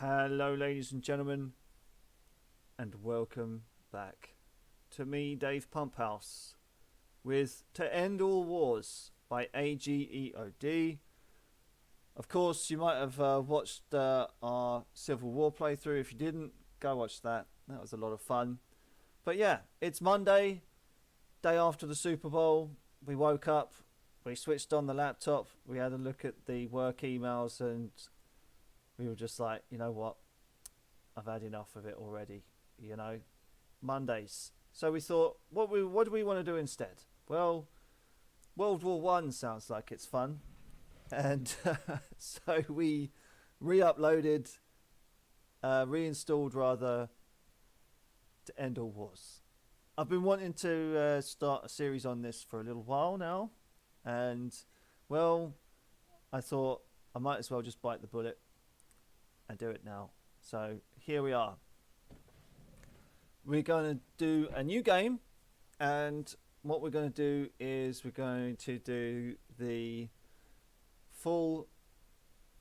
Hello, ladies and gentlemen, and welcome back to me, Dave Pumphouse, with To End All Wars by AGEOD. Of course, you might have watched our Civil War playthrough. If you didn't, go watch that. That was a lot of fun. But yeah, it's Monday, day after the Super Bowl. We woke up, we switched on the laptop, we had a look at the work emails, and we were just like, you know what? I've had enough of it already. You know, Mondays. So we thought, what do we want to do instead? Well, World War One sounds like it's fun, and so we re-uploaded, reinstalled rather, To End All Wars. I've been wanting to start a series on this for a little while now, and well, I thought I might as well just bite the bullet and do it now. So here we are. We're going to do a new game, and what we're going to do is we're going to do the full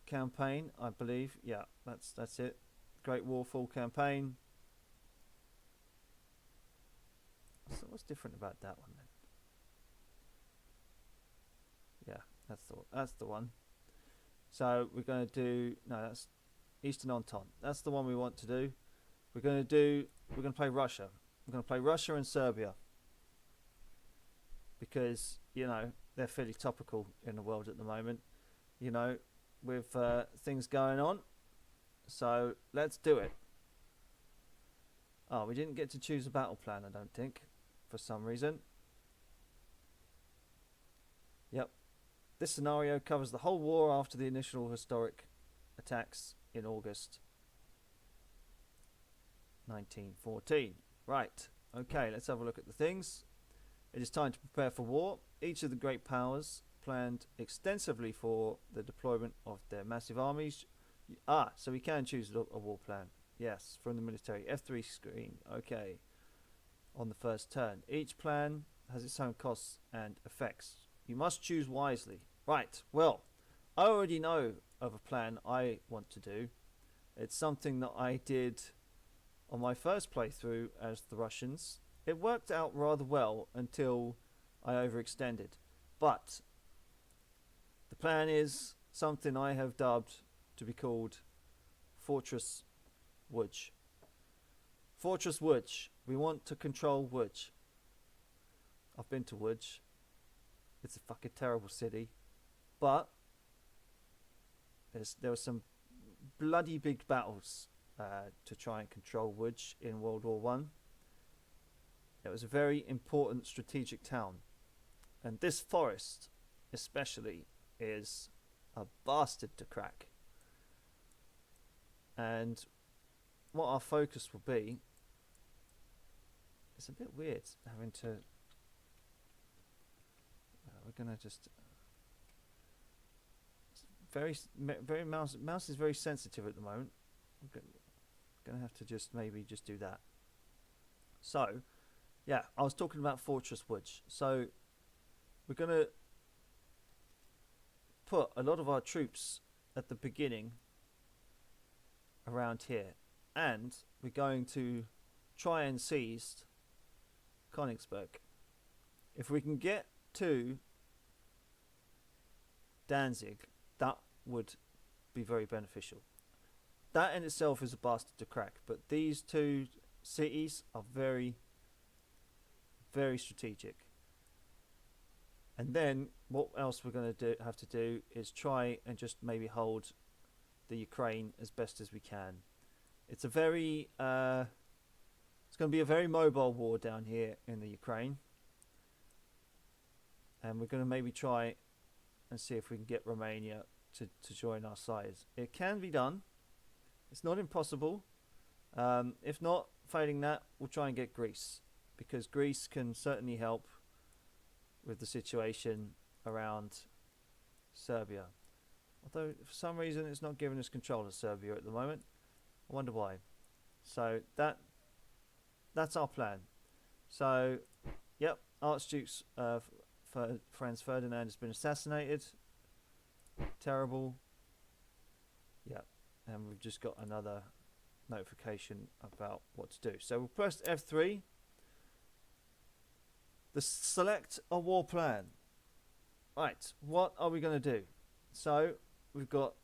campaign, I believe. Yeah, that's it. Great War full campaign. So what's different about that one then? Yeah, that's the one. So we're going to do that's Eastern Entente. That's the one we want to do. We're going to play Russia. We're going to play Russia and Serbia because, you know, they're fairly topical in the world at the moment, you know, with things going on. So let's do it. Oh, we didn't get to choose a battle plan, I don't think, for some reason. Yep. This scenario covers the whole war after the initial historic attacks in August 1914. Right, okay, let's have a look at the things. It is time to prepare for war. Each of the great powers planned extensively for the deployment of their massive armies. So we can choose a war plan. Yes, from the military. F3 screen, okay. On the first turn. Each plan has its own costs and effects. You must choose wisely. Right, well, I already know of a plan I want to do. It's something that I did on my first playthrough as the Russians. It worked out rather well until I overextended. But the plan is something I have dubbed to be called Fortress Łódź. Fortress Łódź. We want to control Łódź. I've been to Łódź. It's a fucking terrible city. But there were some bloody big battles to try and control Łódź in World War One. It was a very important strategic town, and this forest especially is a bastard to crack. And what our focus will be, it's a bit weird having to we're gonna just very mouse is very sensitive at the moment. We're gonna have to just maybe just do that. So yeah, I was talking about Fortress Łódź. So we're gonna put a lot of our troops at the beginning around here, and we're going to try and seize Königsberg. If we can get to Danzig, that would be very beneficial. That in itself is a bastard to crack, but these two cities are very, very strategic. And then what else we're going to have to do is try and just maybe hold the Ukraine as best as we can. It's a very it's going to be a very mobile war down here in the Ukraine, and we're going to maybe try and see if we can get Romania to join our side. It can be done. It's not impossible. If not, failing that, we'll try and get Greece, because Greece can certainly help with the situation around Serbia. Although for some reason it's not giving us control of Serbia at the moment. I wonder why. So that's our plan. So yep, Archduke's Franz Ferdinand has been assassinated. Terrible. Yep. and we've just got another notification about what to do. So we'll press F3. Select a war plan. Right, what are we going to do? So we've got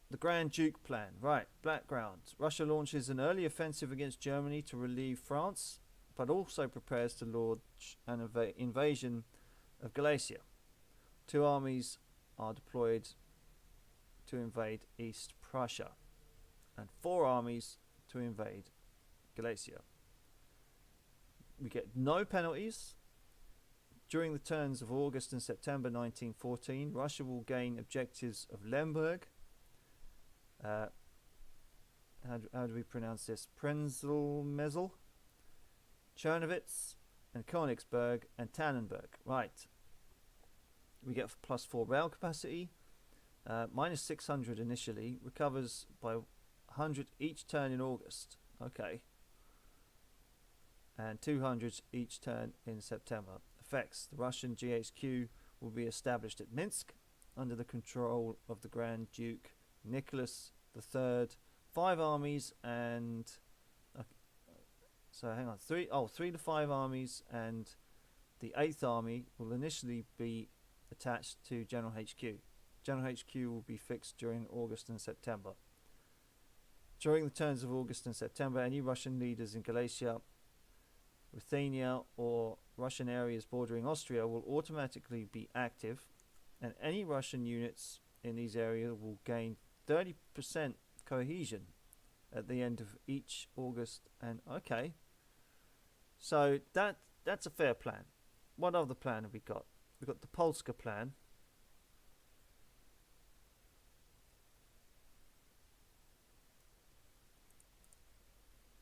the Grand Duke plan. Right, background. Russia launches an early offensive against Germany to relieve France, but also prepares to launch an invasion of Galicia. 2 armies are deployed to invade East Prussia, and 4 armies to invade Galicia. We get no penalties. During the turns of August and September 1914, Russia will gain objectives of Lemberg. How do we pronounce this? Prenzlmezl, Chernowitz, and Königsberg, and Tannenberg. Right. We get +4 rail capacity. -600 initially. Recovers by 100 each turn in August. Okay. And 200 each turn in September. Effects. The Russian GHQ will be established at Minsk under the control of the Grand Duke Nicholas III. 5 armies and so hang on, 3 to 5 armies, and the 8th army will initially be attached to General HQ. General HQ will be fixed during August and September. During the turns of August and September, any Russian leaders in Galicia, Ruthenia, or Russian areas bordering Austria will automatically be active, and any Russian units in these areas will gain 30% cohesion at the end of each August. And okay, so that's a fair plan. What other plan have we got? We've got the Polska plan.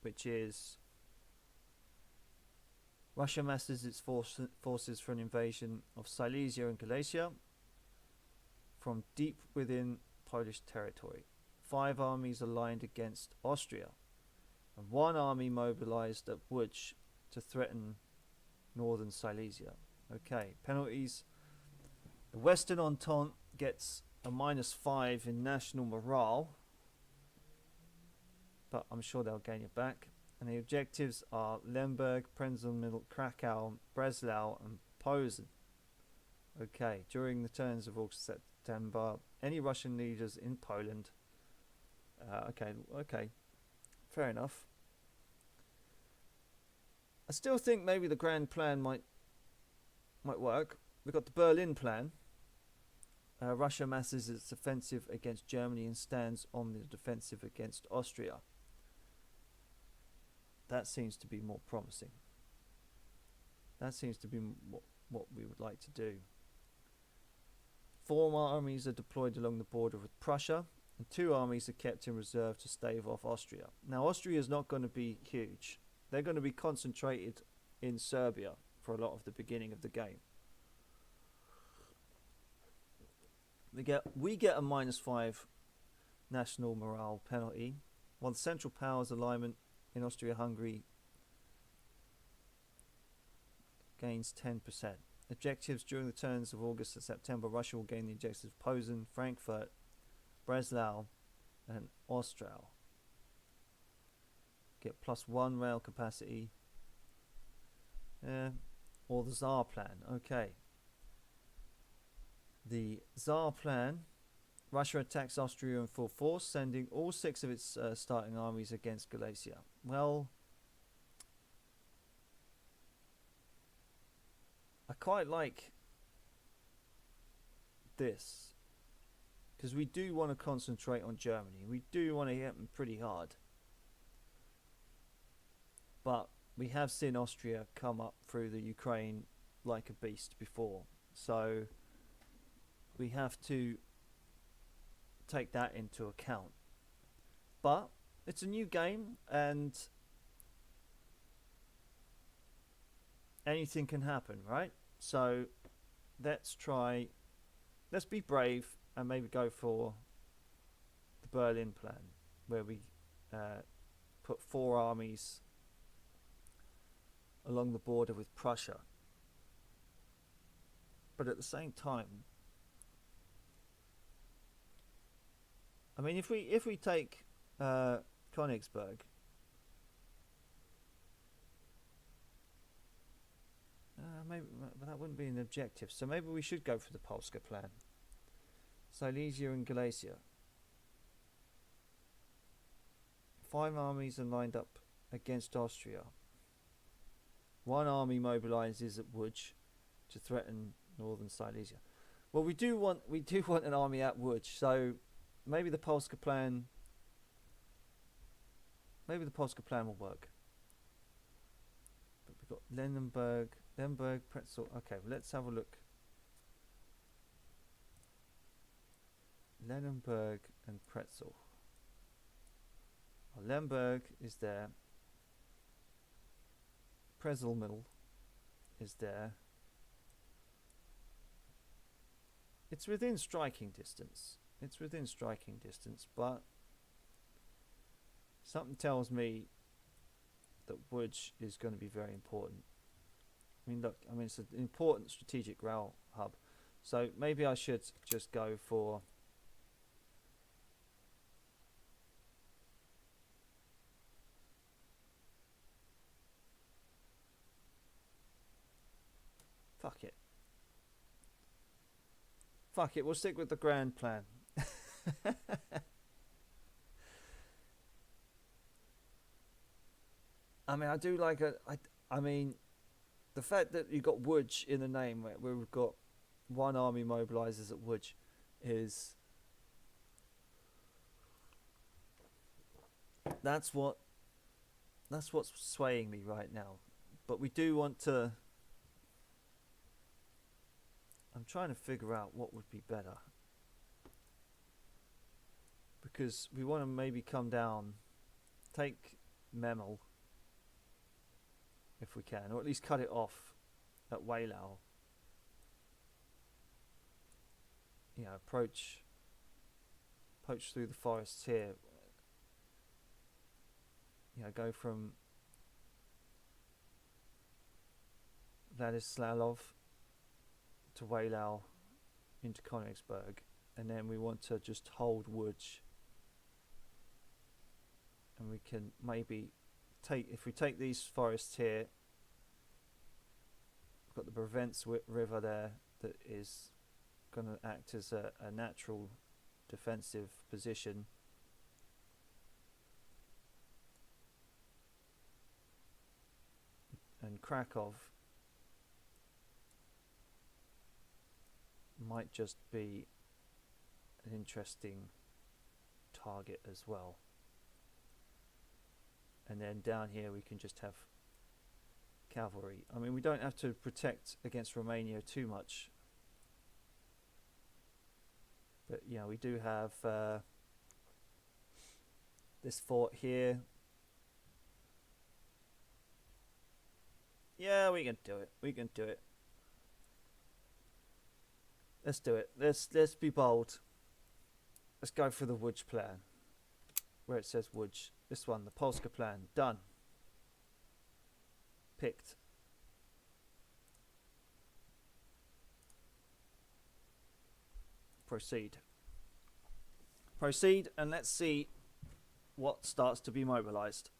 Which is Russia masses its forces for an invasion of Silesia and Galicia from deep within Polish territory. 5 armies aligned against Austria, and 1 army mobilized at Łódź to threaten northern Silesia. Okay, penalties. The Western Entente gets a -5 in national morale, but I'm sure they'll gain it back. And the objectives are Lemberg, Prenzlmezl, Krakow, Breslau, and Posen. Okay, during the turns of August, September, any Russian leaders in Poland. Okay, fair enough. I still think maybe the grand plan might work. We've got the Berlin plan. Russia masses its offensive against Germany and stands on the defensive against Austria. That seems to be more promising. That seems to be what we would like to do. 4 armies are deployed along the border with Prussia, and 2 armies are kept in reserve to stave off Austria. Now, Austria is not going to be huge. They're going to be concentrated in Serbia for a lot of the beginning of the game. We get a -5 national morale penalty, while the Central Powers alignment in Austria-Hungary gains 10%. Objectives during the turns of August and September, Russia will gain the objectives of Posen, Frankfurt, Breslau, and Ostrau. Get +1 rail capacity. Or the Tsar plan. Okay. The Tsar plan. Russia attacks Austria in full force, sending all 6 of its starting armies against Galicia. Well, I quite like this, because we do want to concentrate on Germany. We do want to hit them pretty hard. But we have seen Austria come up through the Ukraine like a beast before. So we have to take that into account. But it's a new game, and anything can happen, right? So let's be brave and maybe go for the Berlin plan, where we put 4 armies along the border with Prussia. But at the same time, I mean, if we take Königsberg, maybe but that wouldn't be an objective. So maybe we should go for the Polska plan. Silesia and Galicia. 5 armies are lined up against Austria. 1 army mobilizes at Łódź to threaten northern Silesia. Well, we do want an army at Łódź, so maybe the Polska plan. Maybe the Polska plan will work. But we've got Lemberg, Pretzel. Okay, well, let's have a look. Lemberg and Pretzel. Well, Lemberg is there. Pretzelmill is there. It's within striking distance. But something tells me that Łódź is going to be very important. I mean, look, it's an important strategic rail hub. So maybe I should just go for Fuck it, we'll stick with the grand plan. I mean, I do like I mean, the fact that you got Łódź in the name, where we've got 1 army mobilizes at Łódź, is that's what's swaying me right now. But we do want to. I'm trying to figure out what would be better, because we want to maybe come down, take Memel if we can, or at least cut it off at Weylau. You know, approach through the forests here. You know, go from Władysław to Weylau into Königsberg, and then we want to just hold Łódź, and we can maybe if we take these forests here, we've got the Brevents river there that is going to act as a natural defensive position. And Krakow might just be an interesting target as well. And then down here we can just have cavalry. I mean, we don't have to protect against Romania too much, but you know, we do have this fort here. Yeah, we can do it. Let's do it. Let's be bold. Let's go for the Łódź plan, where it says Łódź. This one, the Polska plan, done. Picked. Proceed, and let's see what starts to be mobilized.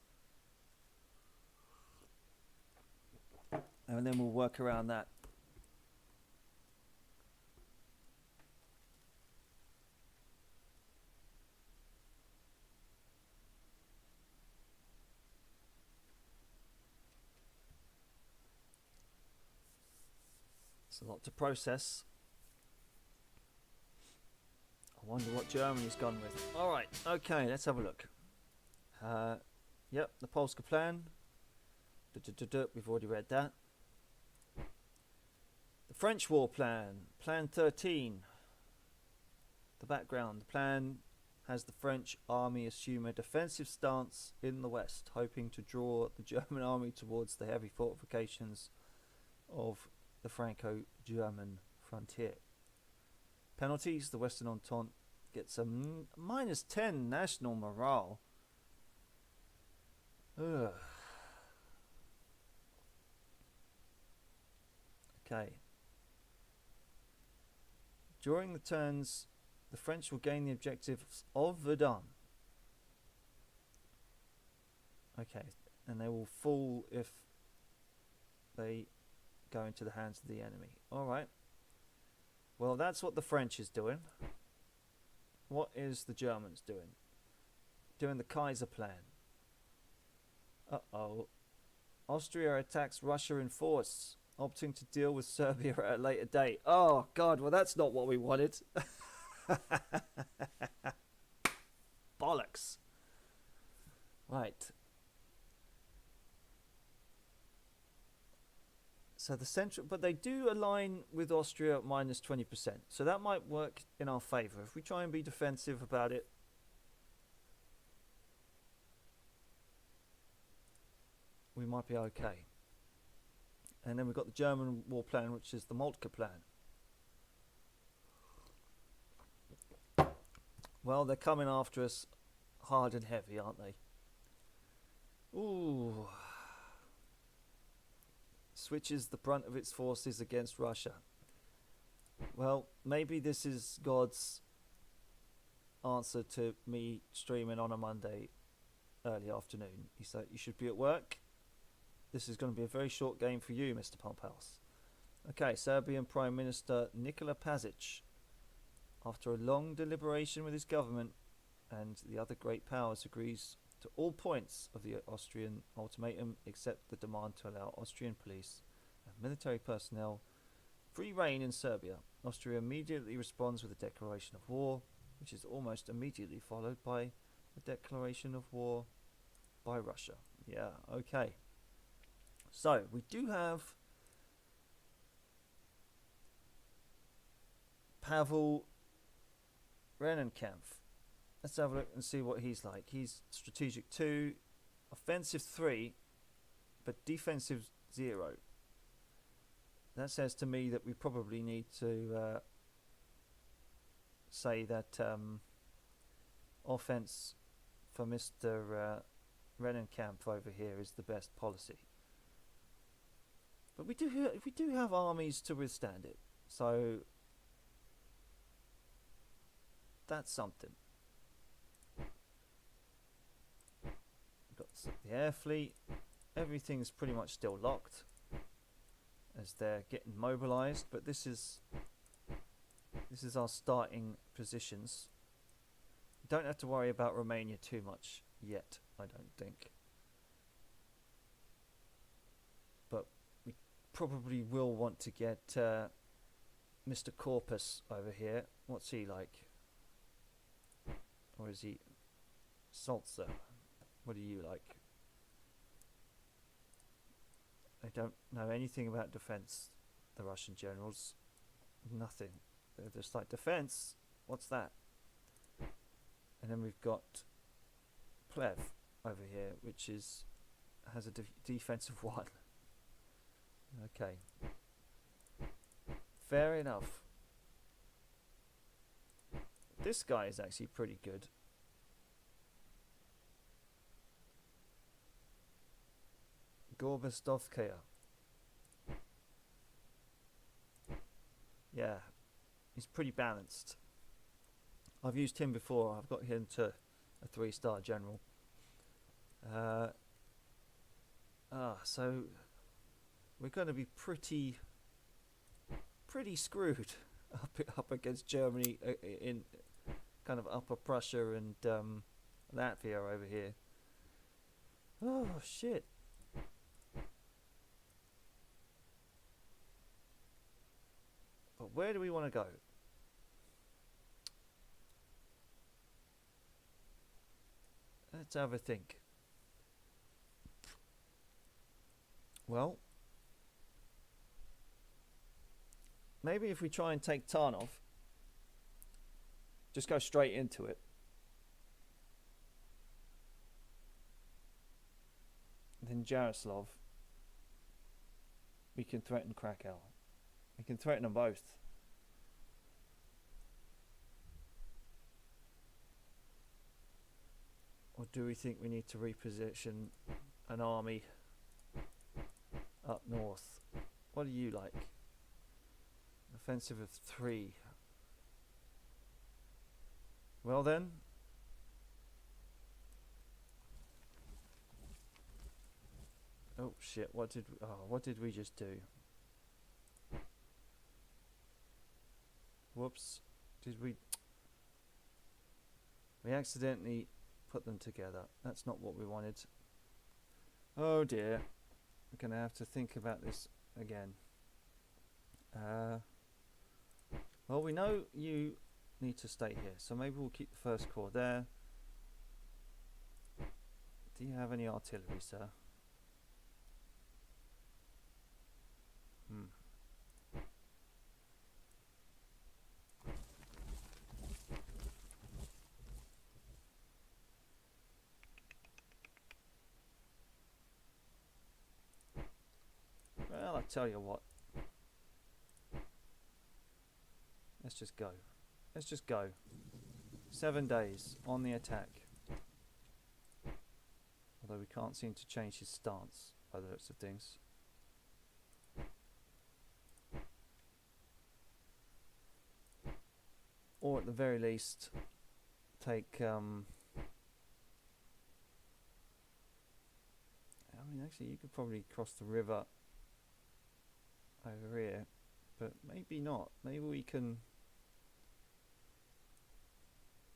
And then we'll work around that. It's a lot to process. I wonder what Germany's gone with. Alright, okay, let's have a look. Yep, the Polska plan. We've already read that. The French war plan, Plan 13. The background, the plan has the French army assume a defensive stance in the west, hoping to draw the German army towards the heavy fortifications of the Franco-German frontier. Penalties, the Western Entente gets a -10 national morale. Ugh. Okay. During the turns The French will gain the objectives of Verdun. Okay, and they will fall if they go into the hands of the enemy. Alright. Well, that's what the French is doing. What is the Germans doing? Doing the Kaiser plan. Uh-oh. Austria attacks Russia in force, opting to deal with Serbia at a later date. Oh, God, well, that's not what we wanted. Bollocks. Right. So the central, but they do align with Austria at minus 20%. So that might work in our favour. If we try and be defensive about it, we might be okay. And then we've got the German war plan, which is the Moltke plan. Well, they're coming after us hard and heavy, aren't they? Ooh. Switches the brunt of its forces against Russia. Well, maybe this is God's answer to me streaming on a Monday early afternoon. He said, you should be at work. This is going to be a very short game for you, Mr. Pumphouse. Okay, Serbian Prime Minister Nikola Pašić, after a long deliberation with his government and the other great powers, agrees to all points of the Austrian ultimatum except the demand to allow Austrian police and military personnel free reign in Serbia. Austria immediately responds with a declaration of war, which is almost immediately followed by a declaration of war by Russia. Yeah, okay. So, we do have Pavel Rennenkampf. Let's have a look and see what he's like. He's strategic 2, offensive 3, but defensive 0. That says to me that we probably need to say that offense for Mr. Rennenkampf over here is the best policy. But we do have armies to withstand it, so that's something. Got the air fleet. Everything's pretty much still locked as they're getting mobilized, but this is our starting positions. Don't have to worry about Romania too much yet, I don't think. But we probably will want to get Mr. Corpus over here. What's he like? Or is he Salzer? What do you like? I don't know anything about defense, the Russian generals. Nothing. They're just like, defense? What's that? And then we've got Plev over here, which has a defensive 1. Okay. Fair enough. This guy is actually pretty good. Gorbestovkaya. Yeah, he's pretty balanced. I've used him before. I've got him to a 3-star general. So we're going to be pretty screwed up against Germany in kind of Upper Prussia and Latvia over here. Oh shit. But where do we want to go? Let's have a think. Well, maybe if we try and take Tarnov, just go straight into it. Then Jaroslav, we can threaten Krakow. We can threaten them both. Or do we think we need to reposition an army up north? What do you like? Offensive of 3. Well then. Oh shit, what did we just do? Whoops. We accidentally put them together. That's not what we wanted. Oh dear. We're going to have to think about this again. Well, we know you need to stay here, so maybe we'll keep the first core there. Do you have any artillery, sir? Well, I tell you what. Let's just go. Let's just go. 7 days on the attack. Although we can't seem to change his stance by the looks of things. Or at the very least, take I mean, actually you could probably cross the river over here, but maybe not. Maybe we can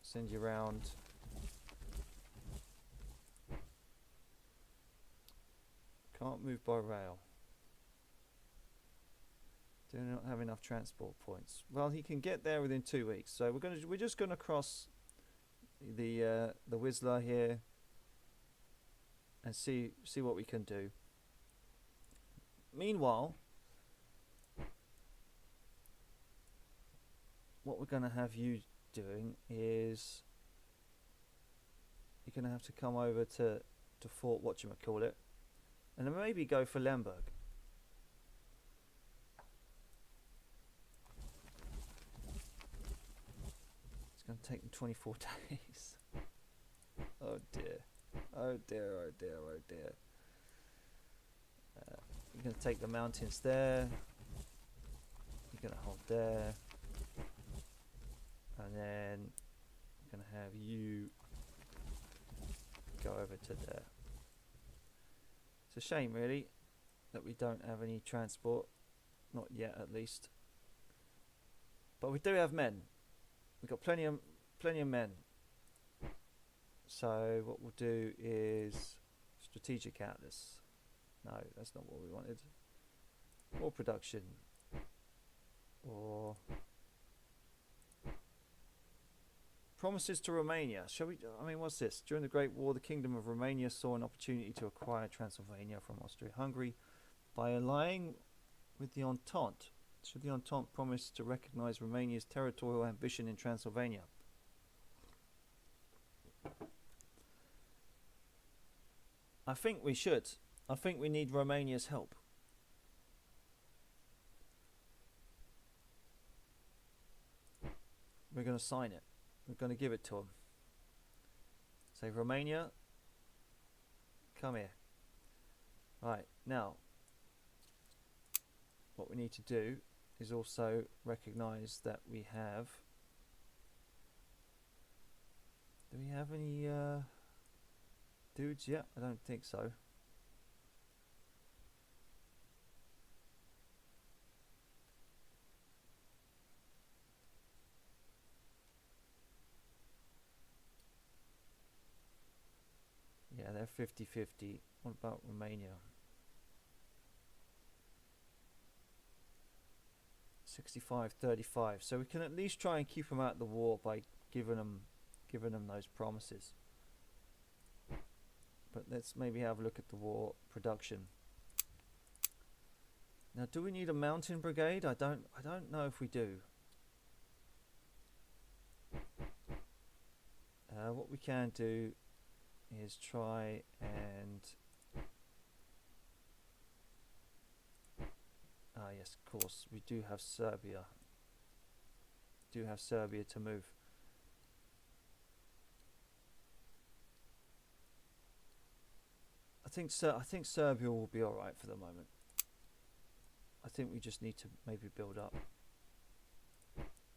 send you around. Can't move by rail. Do not have enough transport points. Well, he can get there within 2 weeks. So we're just gonna cross the Whistler here and see what we can do. Meanwhile, what we're gonna have you doing is you're gonna have to come over to Fort whatchamacallit, and then maybe go for Lemberg. It's going to take them 24 days. Oh dear. Oh dear, oh dear, oh dear. You're going to take the mountains there. You're going to hold there. And then I'm going to have you go over to there. It's a shame really that we don't have any transport. Not yet at least. But we do have men. We've got plenty of men. So what we'll do is strategic atlas. No, that's not what we wanted. Or production. Or promises to Romania. Shall we? I mean, what's this? During the Great War, the Kingdom of Romania saw an opportunity to acquire Transylvania from Austria-Hungary by allying with the Entente. Should the Entente promise to recognize Romania's territorial ambition in Transylvania? I think we should. I think we need Romania's help. We're going to sign it. We're going to give it to them. Say, Romania, come here. Right, now, what we need to do is also recognize that we have... Do we have any dudes yet? I don't think so. Yeah, they're 50-50. What about Romania? 65-35. So we can at least try and keep them out of the war by giving them those promises. But let's maybe have a look at the war production. Now, do we need a mountain brigade? I don't know if we do. What we can do is try and yes, of course, we do have Serbia. Do have Serbia to move. I think Serbia will be all right for the moment. I think we just need to maybe build up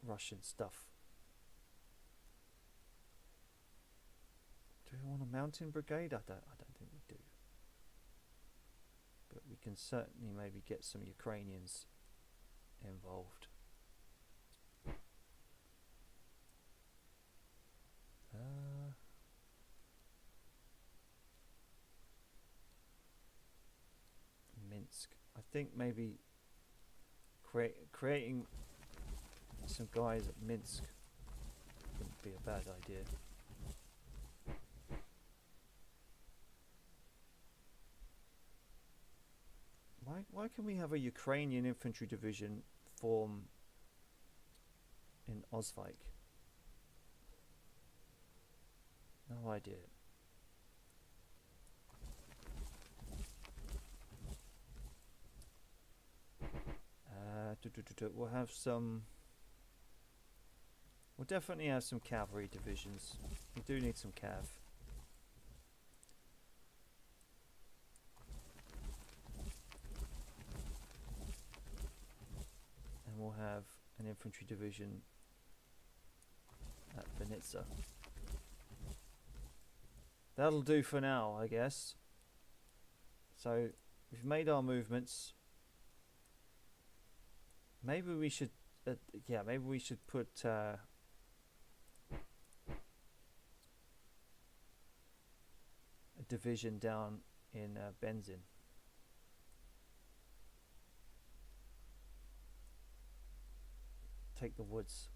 Russian stuff. mountain brigade? I don't think we do. But we can certainly maybe get some Ukrainians involved. Minsk. I think maybe creating some guys at Minsk wouldn't be a bad idea. Why can we have a Ukrainian infantry division form in Osvik? No idea. We'll have some. We'll definitely have some cavalry divisions. We do need some cav. And we'll have an infantry division at Vinitsa. That'll do for now, I guess. So we've made our movements. Maybe we should, maybe we should put a division down in Benzin. Take the woods.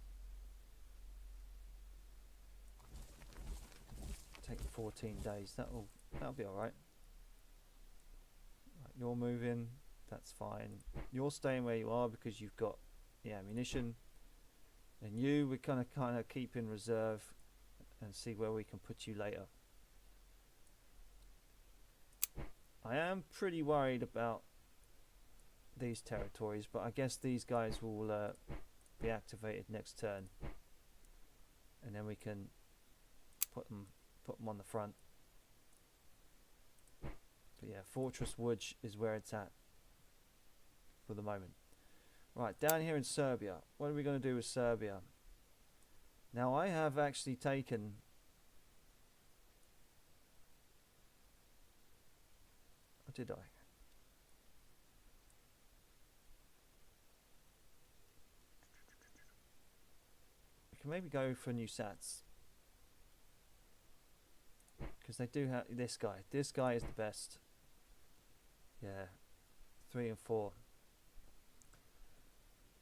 Take 14 days. That'll be all right. Right, you're moving. That's fine. You're staying where you are because you've got the ammunition. And you, we're kind of keep in reserve and see where we can put you later. I am pretty worried about these territories, but I guess these guys will be activated next turn, and then we can put them on the front. But yeah, Fortress Łódź is where it's at for the moment. Right, down here in Serbia, what are we going to do with Serbia? Now I have actually taken or did I? We can maybe go for new sats, because they do have this guy. This guy is the best. Yeah, 3 and 4.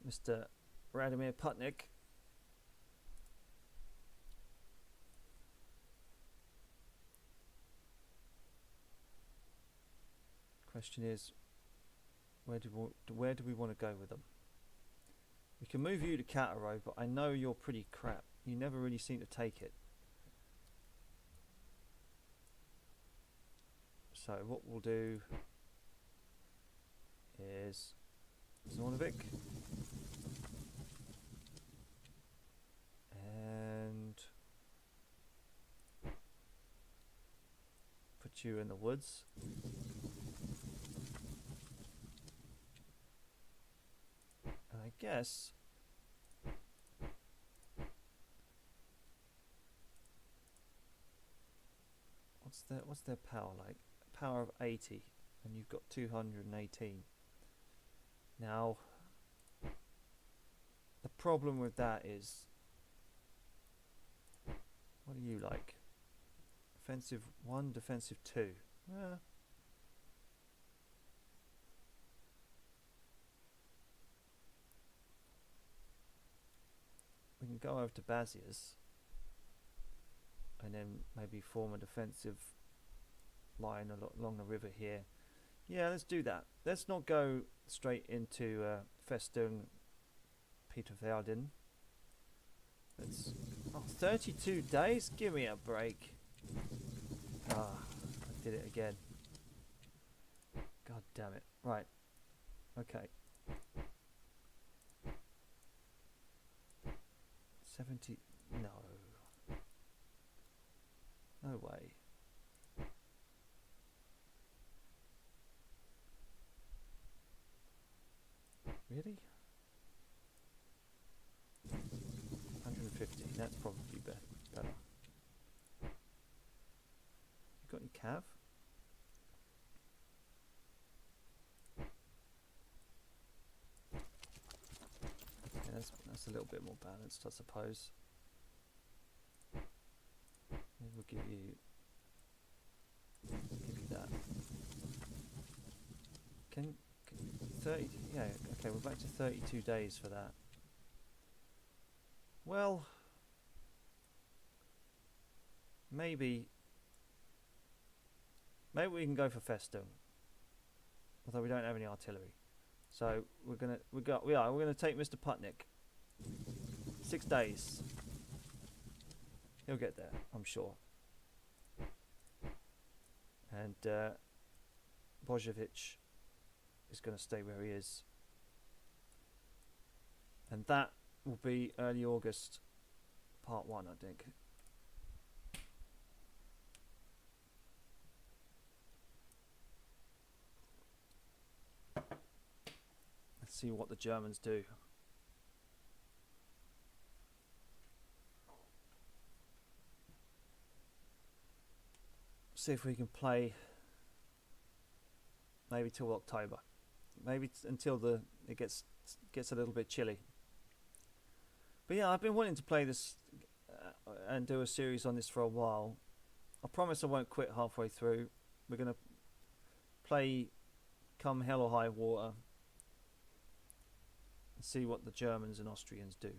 Mr. Radomir Putnik. Question is, where do we want to go with them? We can move you to Cataro, but I know you're pretty crap. You never really seem to take it. So what we'll do is Zornovic and put you in the woods. And I guess what's their power like? Power of 80, and you've got 218. Now the problem with that is, what do you like? Offensive 1, defensive 2. We can go over to Bazias and then maybe form a defensive line along the river here. Yeah, let's do that. Let's not go straight into Festung Petervelden. Let's 32 days? Give me a break. I did it again. God damn it. Right. Okay. 70. No. No way. Really? 150. That's probably better. have. Yeah, that's a little bit more balanced, I suppose. We'll give you that. Can 30? Yeah. Okay, we're back to 32 days for that. Well, maybe we can go for Festo, although we don't have any artillery. So we're gonna take Mr. Putnick. 6 days. He'll get there, I'm sure. And Božović is going to stay where he is. And that will be early August, part 1, I think. Let's see what the Germans do. See if we can play maybe till October, maybe until it gets a little bit chilly. But yeah, I've been wanting to play this and do a series on this for a while. I promise I won't quit halfway through. We're gonna play come hell or high water and see what the Germans and Austrians do.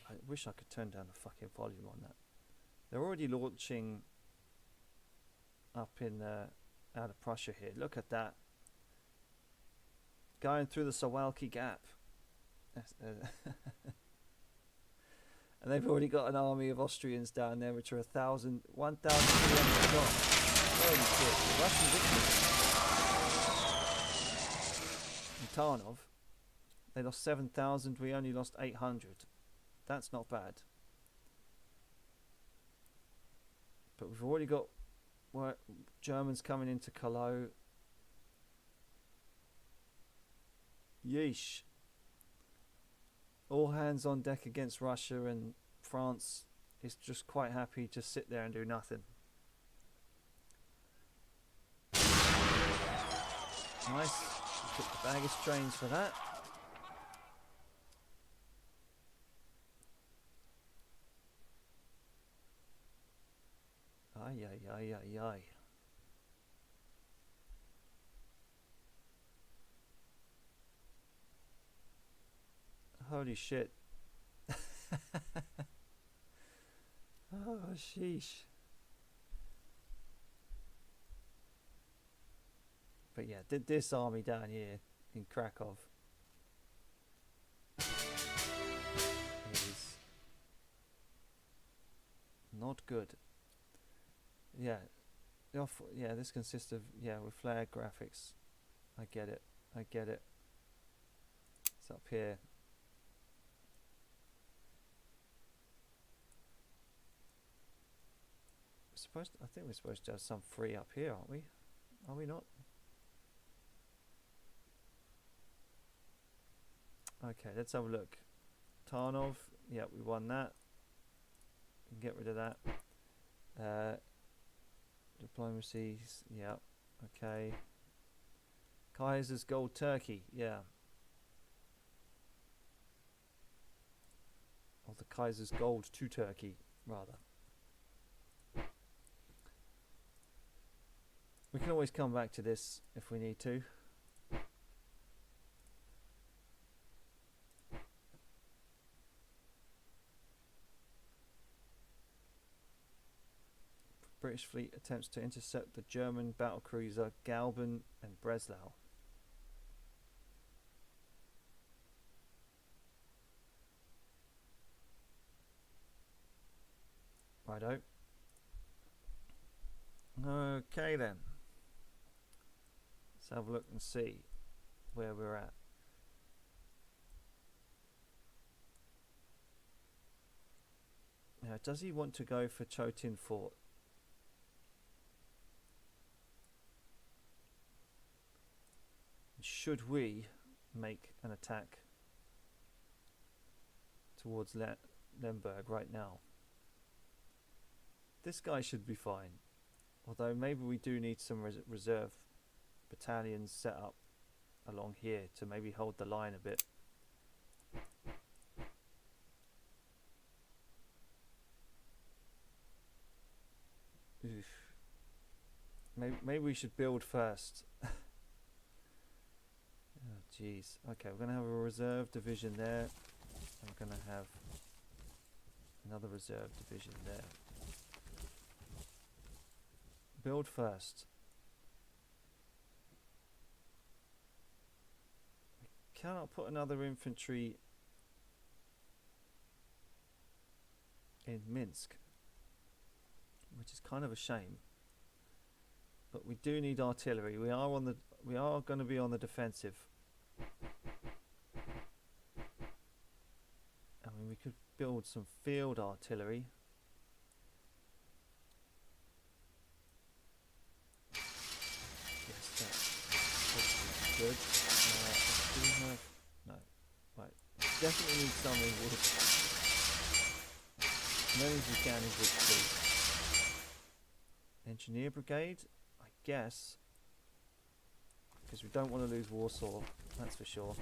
I wish I could turn down the fucking volume on that. They're already launching up in out of Prussia here. Look at that. Going through the Suwalki Gap. And they've already got an army of Austrians down there which are 1,300 strong. Holy shit. The Russians in Tarnov, they lost 7,000, we only lost 800. That's not bad. But we've already got Germans coming into Cologne. Yeesh. All hands on deck against Russia, and France is just quite happy to sit there and do nothing. Nice. Took the baggage trains for that. Ay, ay, ay, ay, ay. Holy shit. Oh, sheesh. But yeah, this army down here in Krakow is not good. Yeah, yeah, this consists of, with flag graphics. I get it. It's up here. I think we're supposed to have some free up here, aren't we? Are we not? Okay, let's have a look. Tarnov, yeah, we won that. We can get rid of that. Diplomacies, yeah, okay. Kaiser's Gold Turkey, yeah. Or the Kaiser's Gold to Turkey, rather. We can always come back to this if we need to. British fleet attempts to intercept the German battlecruiser Galben and Breslau. Righto. Okay then. Let's have a look and see where we're at. Now, does he want to go for Chotin Fort? Should we make an attack towards Lemberg right now? This guy should be fine. Although maybe we do need some reserve battalions set up along here to maybe hold the line a bit. Oof. Maybe we should build first. Oh jeez. Okay, we're going to have a reserve division there. And we're going to have another reserve division there. Build first. We cannot put another infantry in Minsk, which is kind of a shame. But we do need artillery. We are going to be on the defensive. I mean, we could build some field artillery. Yes, that's good. Do we have? No. Right. Definitely need some in wood. As many as we can in wood, please. Engineer brigade, I guess. Because we don't want to lose Warsaw, that's for sure.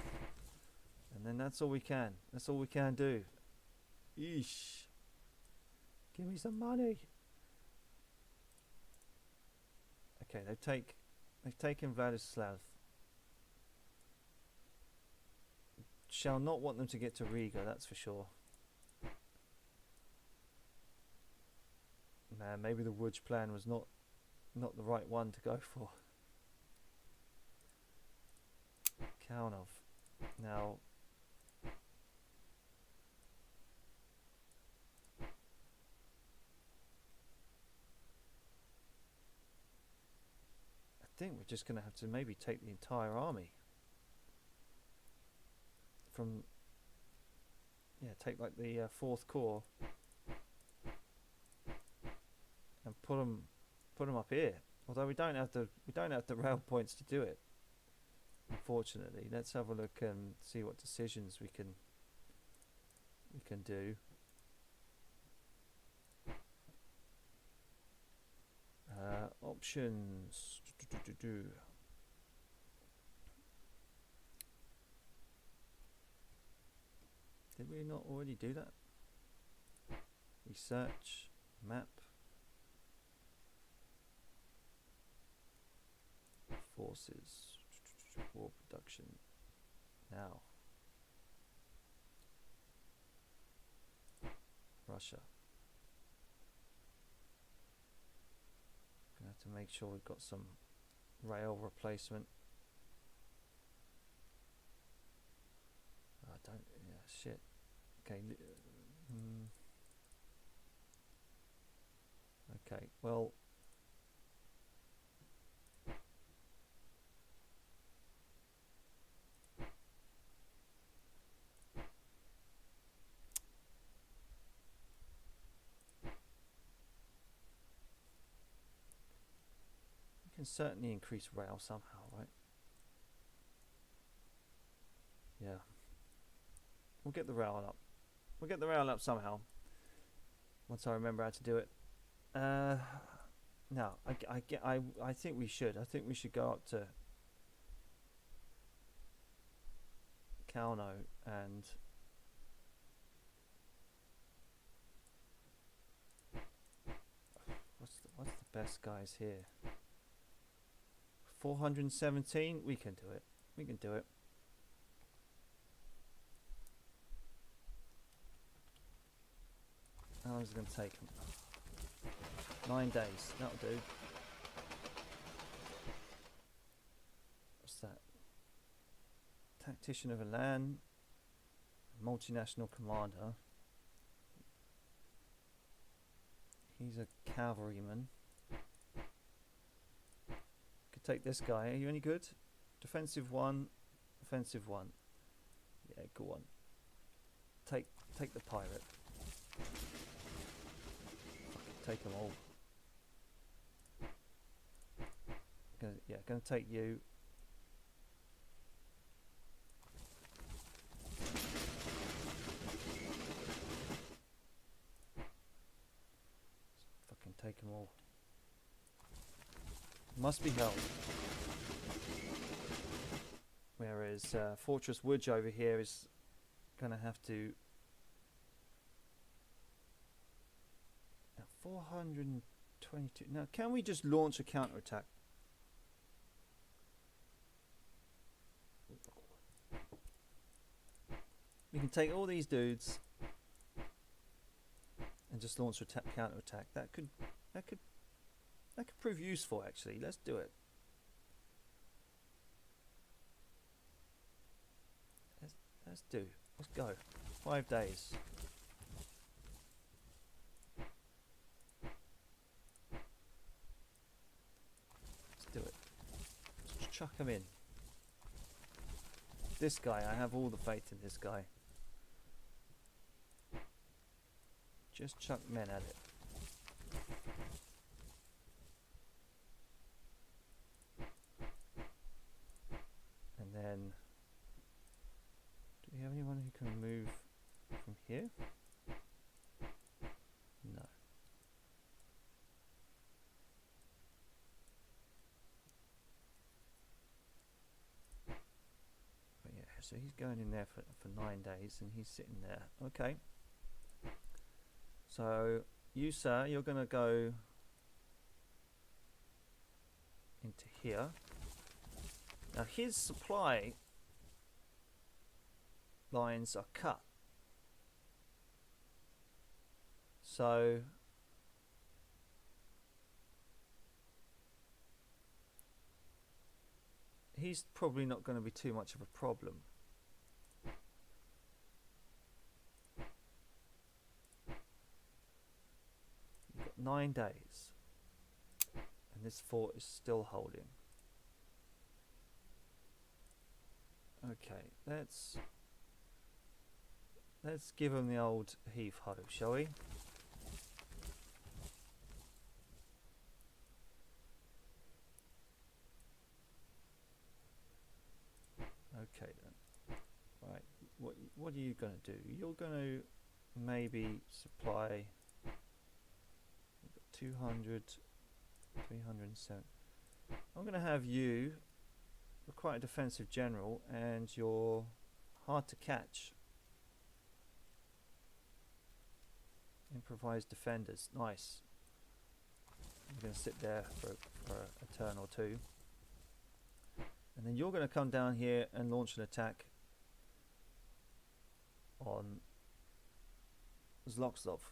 And then that's all we can. That's all we can do. Eesh. Give me some money. Okay, they've taken Vladislav. Shall not want them to get to Riga, that's for sure. Man, maybe the Łódź plan was not the right one to go for. Kaunov. Now, I think we're just going to have to maybe take the entire army from, yeah, take like the 4th Corps and put them up here. Although we don't have the rail points to do it. Unfortunately, let's have a look and see what decisions we can do. Options. Did we not already do that? Research, map, forces. War production now. Russia. Gonna have to make sure we've got some rail replacement. I don't. Yeah, shit. Okay. Okay. Well. Can certainly increase rail somehow, right? Yeah. We'll get the rail up. We'll get the rail up somehow. Once I remember how to do it. No, I think we should. I think we should go up to Kauno and what's the best guys here? 417, we can do it. We can do it. How long is it going to take? 9 days, that'll do. What's that? Tactician of a land, multinational commander. He's a cavalryman. Take this guy. Are you any good? Defensive 1, offensive 1. Yeah, go on. Take the pirate. take them all. Gonna take you. Fucking take them all. Must be help. Whereas Fortress Woods over here is gonna have to. 422. Now, can we just launch a counterattack? We can take all these dudes and just launch a counterattack. That could prove useful, actually. Let's do it. Let's go. 5 days. Let's do it. Let's chuck him in. This guy, I have all the faith in this guy. Just chuck men at it. And then, do we have anyone who can move from here? No. But yeah, so he's going in there for 9 days and he's sitting there. Okay. So, you sir, you're going to go into here. Now his supply lines are cut. So, he's probably not going to be too much of a problem. 9 days and this fort is still holding. Okay, let's give him the old heave-ho, shall we? Okay then. Right, what are you going to do? You're going to maybe supply 200, 307. I'm going to have you, you're quite a defensive general, and you're hard to catch. Improvised defenders, nice. I'm going to sit there for a turn or two. And then you're going to come down here and launch an attack on Zlokslov.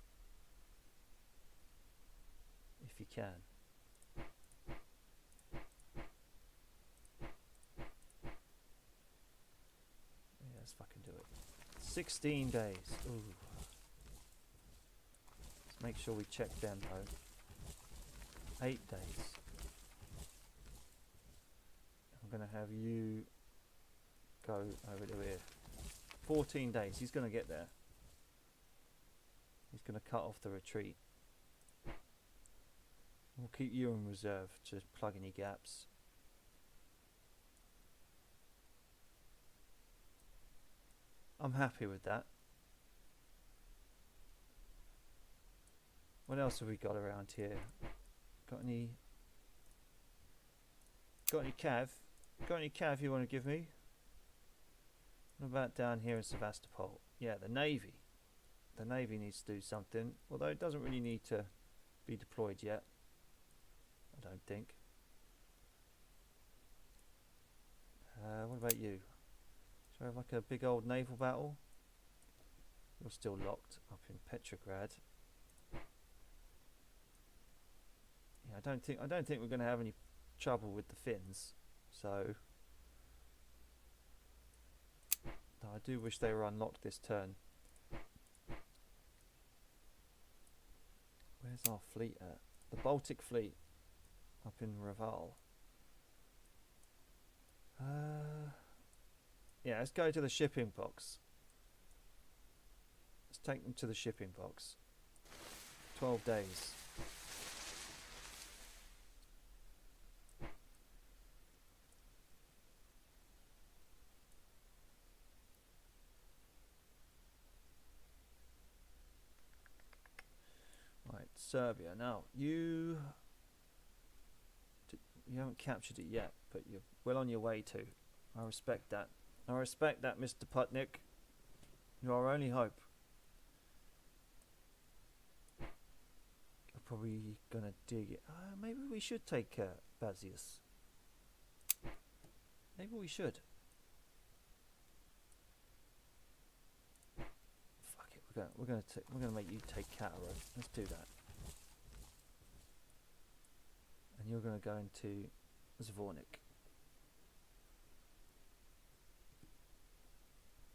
If you can. Yeah, let's fucking do it. 16 days. Ooh. Let's make sure we check them though. 8 days. I'm going to have you go over to here. 14 days. He's going to get there. He's going to cut off the retreat. We'll keep you in reserve to plug any gaps. I'm happy with that. What else have we got around here? Got any cav? Got any cav you want to give me? What about down here in Sevastopol? Yeah, the Navy. The Navy needs to do something, although it doesn't really need to be deployed yet. I don't think. What about you? Shall we have like a big old naval battle? You're still locked up in Petrograd. Yeah, I don't think we're going to have any trouble with the Finns. So, no, I do wish they were unlocked this turn. Where's our fleet at? The Baltic Fleet. Up in Raval. Yeah, let's go to the shipping box. Let's take them to the shipping box. 12 days. Right, Serbia. Now, you haven't captured it yet, but you're well on your way to. I respect that. I respect that, Mr. Putnik. You're our only hope. You're probably gonna dig it. Maybe we should take Bazius. Maybe we should. Fuck it. We're gonna make you take Kataro. Let's do that. And you're gonna go into Zvornik.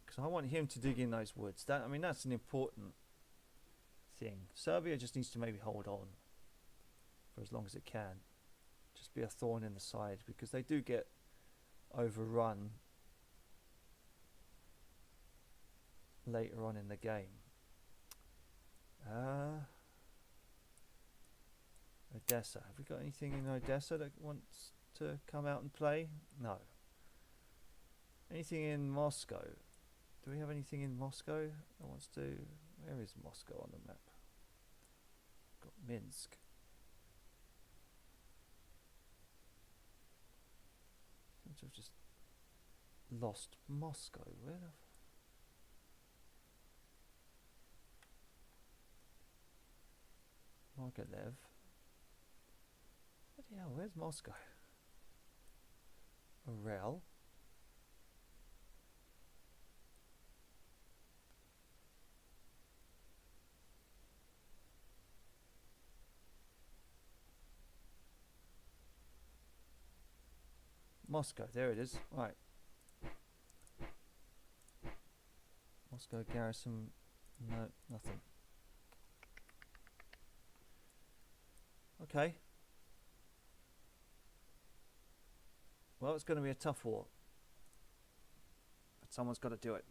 Because I want him to dig in those woods. I mean, that's an important thing. Serbia just needs to maybe hold on for as long as it can. Just be a thorn in the side, because they do get overrun later on in the game. Odessa. Have we got anything in Odessa that wants to come out and play? No. Anything in Moscow? Do we have anything in Moscow that wants to... Where is Moscow on the map? Got Minsk. Seems to have just lost Moscow. Where the... Mogilev. Bloody hell, where's Moscow? Orel. Moscow, there it is. Right. Moscow garrison, no, nothing. Okay. Well, it's going to be a tough war, but someone's got to do it.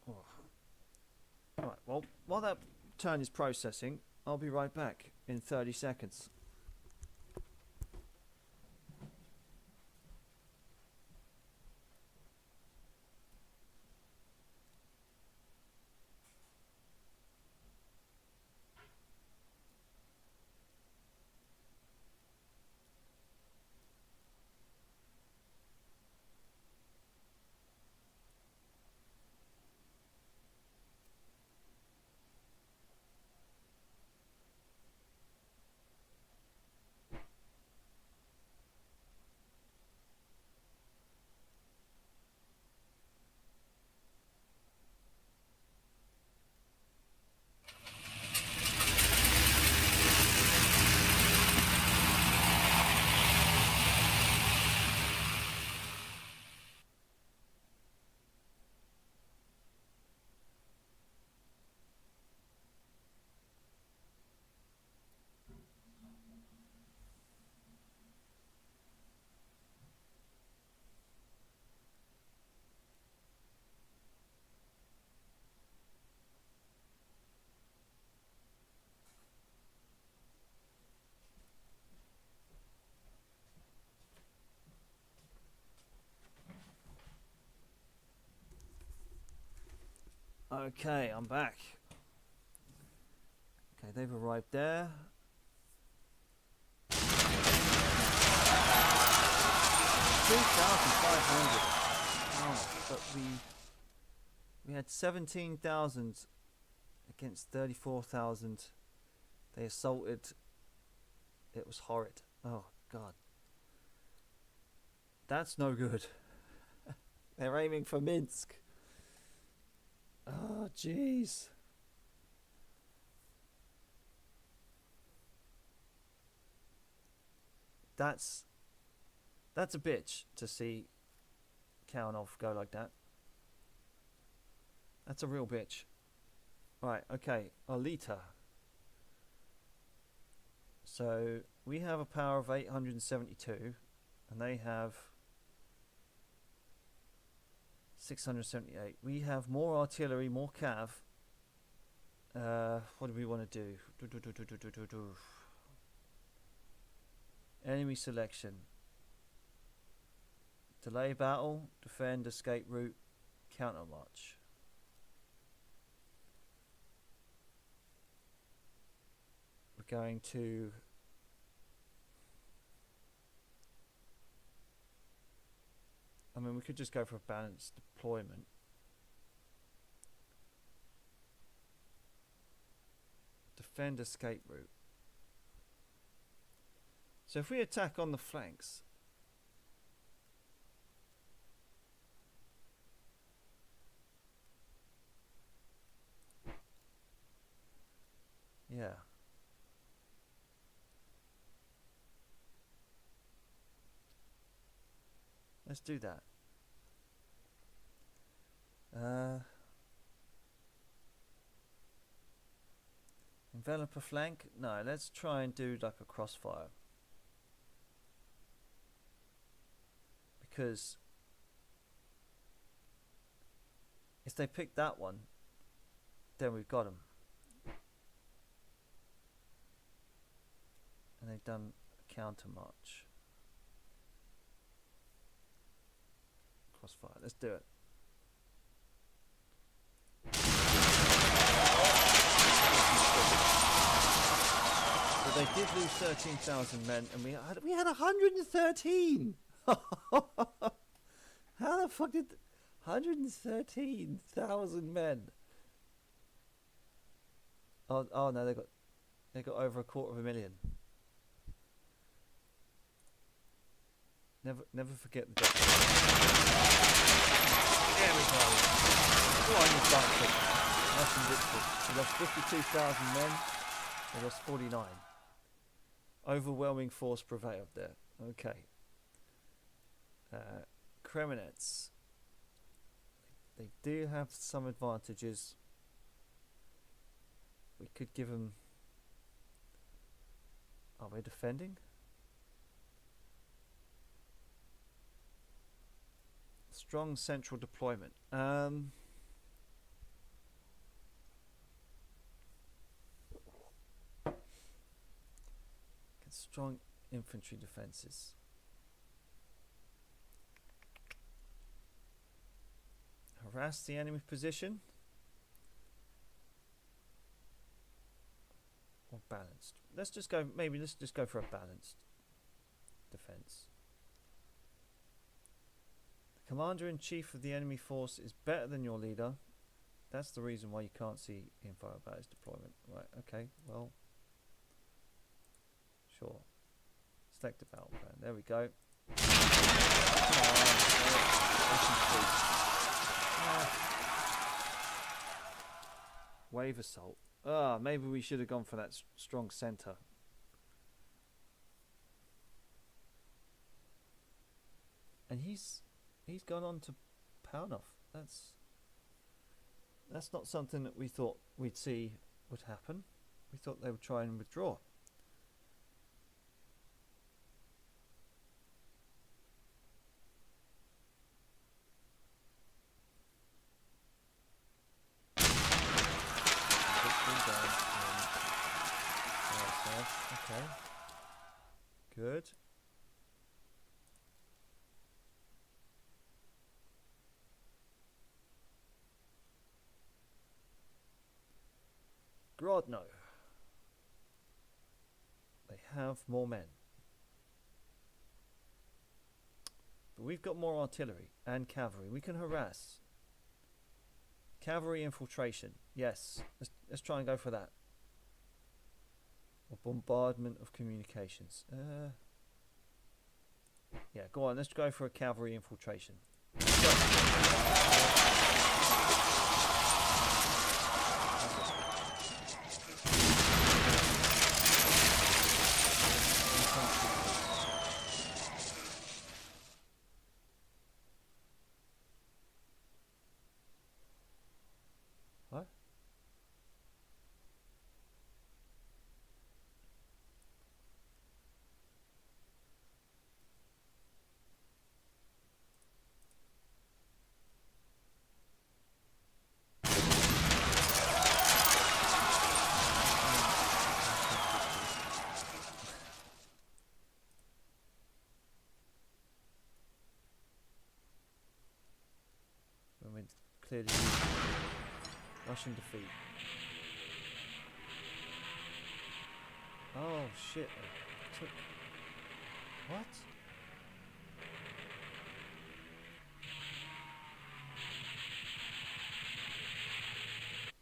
Oh. Right, well, while that turn is processing, I'll be right back in 30 seconds. Okay, I'm back. Okay, they've arrived there. 3,500. Oh, but we had 17,000 against 34,000. They assaulted. It was horrid. Oh God, that's no good. They're aiming for Minsk. Oh, jeez. That's a bitch to see Kalinov go like that. That's a real bitch. Right, okay, Alita. So we have a power of 872, and they have 678. We have more artillery, more cav. What do we want to do? Enemy selection. Delay battle, defend, escape route, counter march. We're going to we could just go for a balanced deployment. Defend, escape route. So if we attack on the flanks, yeah. Let's do that. Envelop a flank? No, let's try and do like a crossfire. Because if they pick that one, then we've got them. And they've done a counter march. Crossfire, let's do it. So they did lose 13,000 men, and we had 113. How the fuck did 113,000 men? Oh no, they got over 250,000. Never forget the death. There we go. Go on, you bastard. Nice and victory. We lost 52,000 men. We lost 49. Overwhelming force prevailed there. Okay. Kremenets. They do have some advantages. We could give them... Are we defending? Strong central deployment. Strong infantry defenses. Harass the enemy position. Or balanced. Let's just go for a balanced defense. The commander-in-chief of the enemy force is better than your leader. That's the reason why you can't see info about his deployment. Right, okay, well, sure. Select a battle plan. There we go. Wave assault. Maybe we should have gone for that strong center. And he's gone on to Paunov. That's not something that we thought we'd see would happen. We thought they would try and withdraw. Okay. Good. Grodno. They have more men. But we've got more artillery and cavalry. We can harass. Cavalry infiltration. Yes. Let's try and go for that. Or bombardment of communications. Yeah, go on. Let's go for a cavalry infiltration. What? clearly Russian defeat. Oh shit! I took what?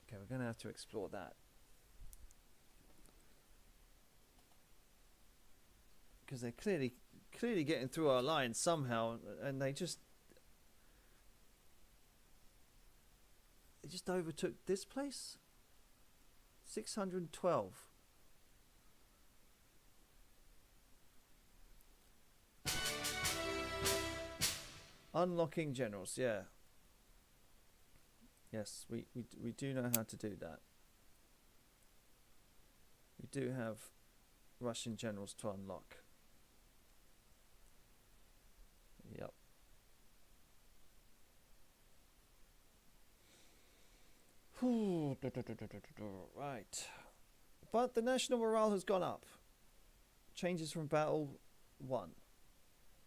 Okay, we're gonna have to explore that. Because they're clearly getting through our lines somehow, and they just overtook this place. 612. Unlocking generals, yeah. Yes, we do know how to do that. We do have Russian generals to unlock. Yep. Right. But the national morale has gone up. Changes from battle 1.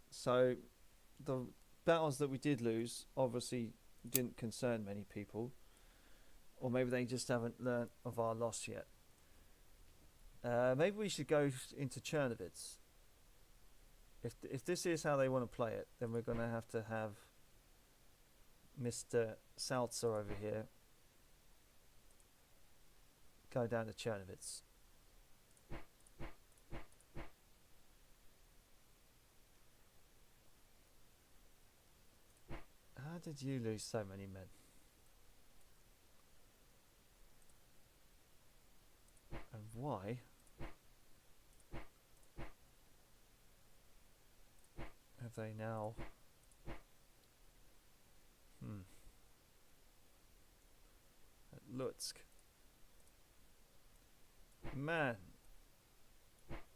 So the battles that we did lose obviously didn't concern many people. Or maybe they just haven't learnt of our loss yet. Maybe we should go into Chernovitz. If this is how they want to play it, then we're going to have Mr. Salzer over here go down to Chernovitz. How did you lose so many men? And why have they now? At Lodz. Man,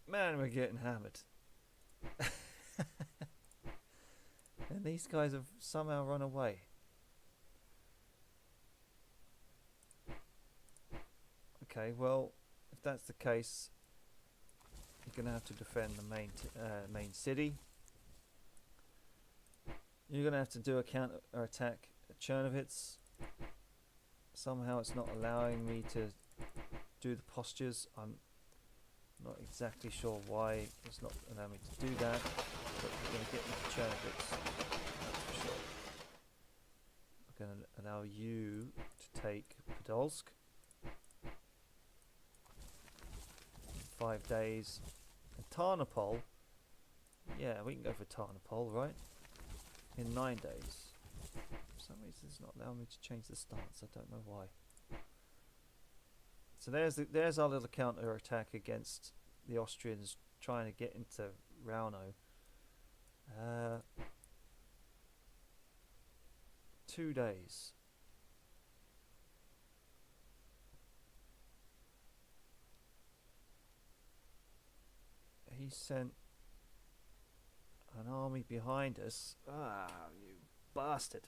we're getting hammered. And these guys have somehow run away. Okay, well, if that's the case, you're going to have to defend the main city. You're going to have to do a counter attack at Chernovitz. Somehow it's not allowing me to do the postures. I'm not exactly sure why it's not allowing me to do that, but we're going to get into Chernovitz, that's for sure. I'm going to allow you to take Podolsk. 5 days. And Tarnopol, yeah, we can go for Tarnopol, right? In 9 days. For some reason it's not allowing me to change the stance, I don't know why. So there's our little counter attack against the Austrians trying to get into Rauno. 2 days. He sent an army behind us. Ah, you bastard.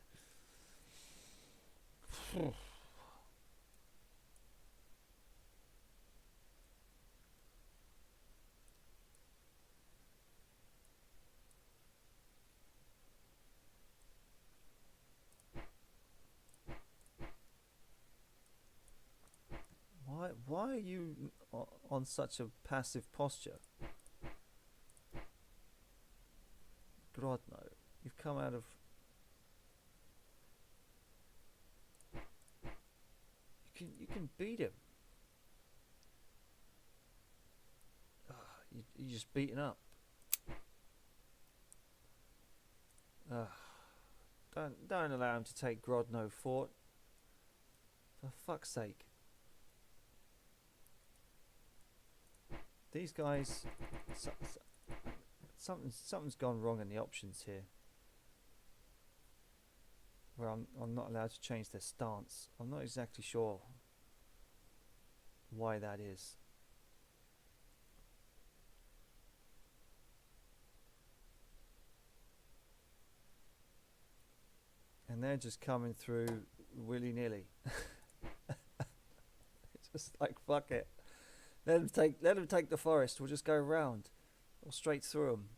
Why are you on such a passive posture? Grodno, you've come out of... You can beat him. You're just beaten up. Don't allow him to take Grodno Fort. For fuck's sake. These guys... Something's gone wrong in the options here. Where I'm not allowed to change their stance. I'm not exactly sure why that is. And they're just coming through willy-nilly. It's just like, fuck it. Let them take the forest. We'll just go round. Or straight through them.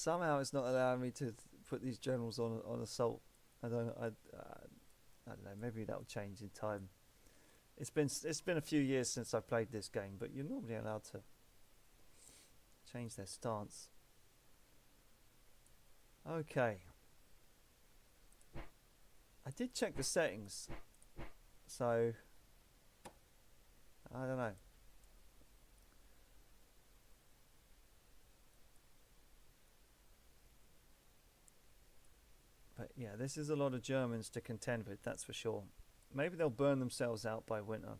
somehow it's not allowing me to put these generals on assault. I don't know. I don't know. Maybe that'll change in time. It's been a few years since I played this game, but you're normally allowed to change their stance. Okay. I did check the settings, so I don't know. But yeah, this is a lot of Germans to contend with, that's for sure. Maybe they'll burn themselves out by winter.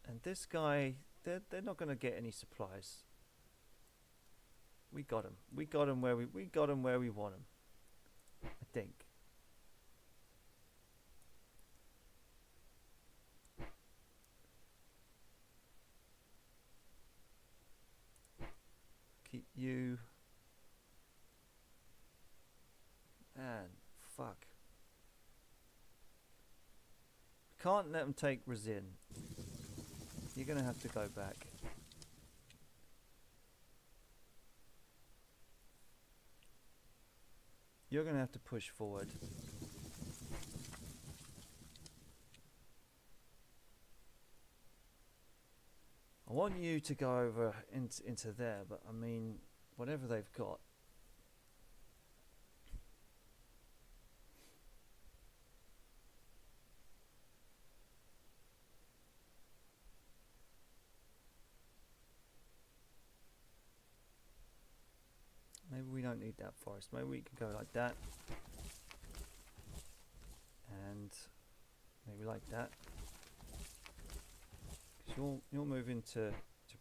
And this guy, they're not going to get any supplies. We got him. We got him where we want him. I think. Keep you. Man, fuck. Can't let them take Resin. You're gonna have to go back. You're gonna have to push forward. I want you to go over into there, but I mean, whatever they've got. Maybe we don't need that forest. Maybe we can go like that. And maybe like that. Because you'll move in to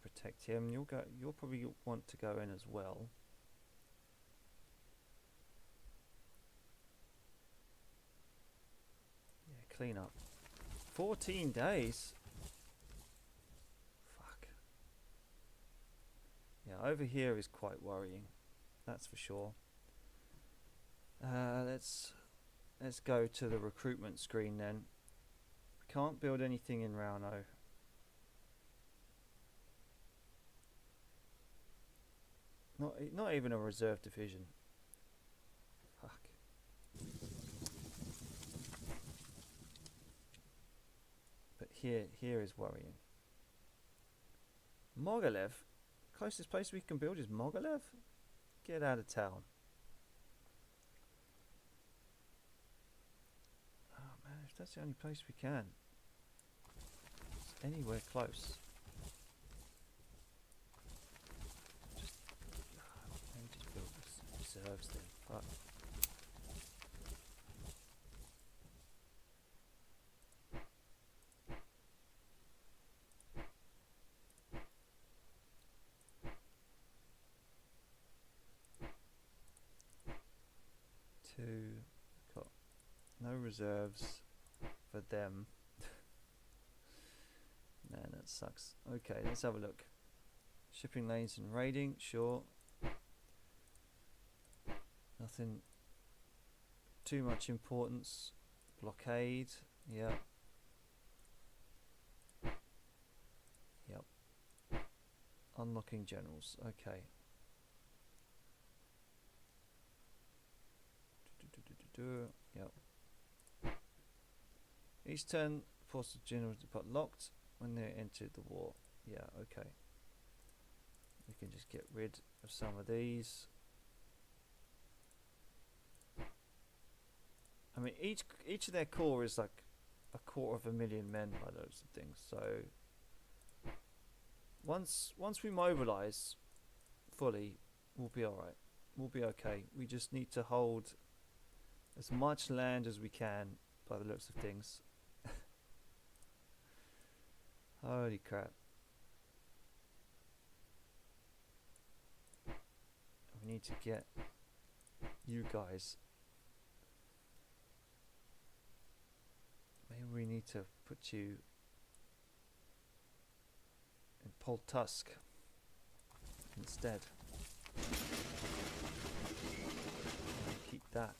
protect him. You'll probably want to go in as well. Yeah, clean up. 14 days? Fuck. Yeah, over here is quite worrying. That's for sure. Let's go to the recruitment screen then. We can't build anything in Rauno. Not even a reserve division. Fuck. But here is worrying. Mogilev? Closest place we can build is Mogilev? Get out of town. Oh man, if that's the only place we can. It's anywhere close. Maybe just build reserves then. Fuck. Got no reserves for them. Man, that sucks. Okay, let's have a look. Shipping lanes and raiding, sure. Nothing too much importance. Blockade, yeah. Yep. Unlocking generals, okay. Yep. Each turn, force of generals depart locked when they entered the war. Yeah, okay. We can just get rid of some of these. I mean, each of their corps is like 250,000 men by those things. So once we mobilize fully, we'll be all right. We'll be okay. We just need to hold as much land as we can, by the looks of things. Holy crap. We need to get you guys. Maybe we need to put you in Poltusk instead. Keep that.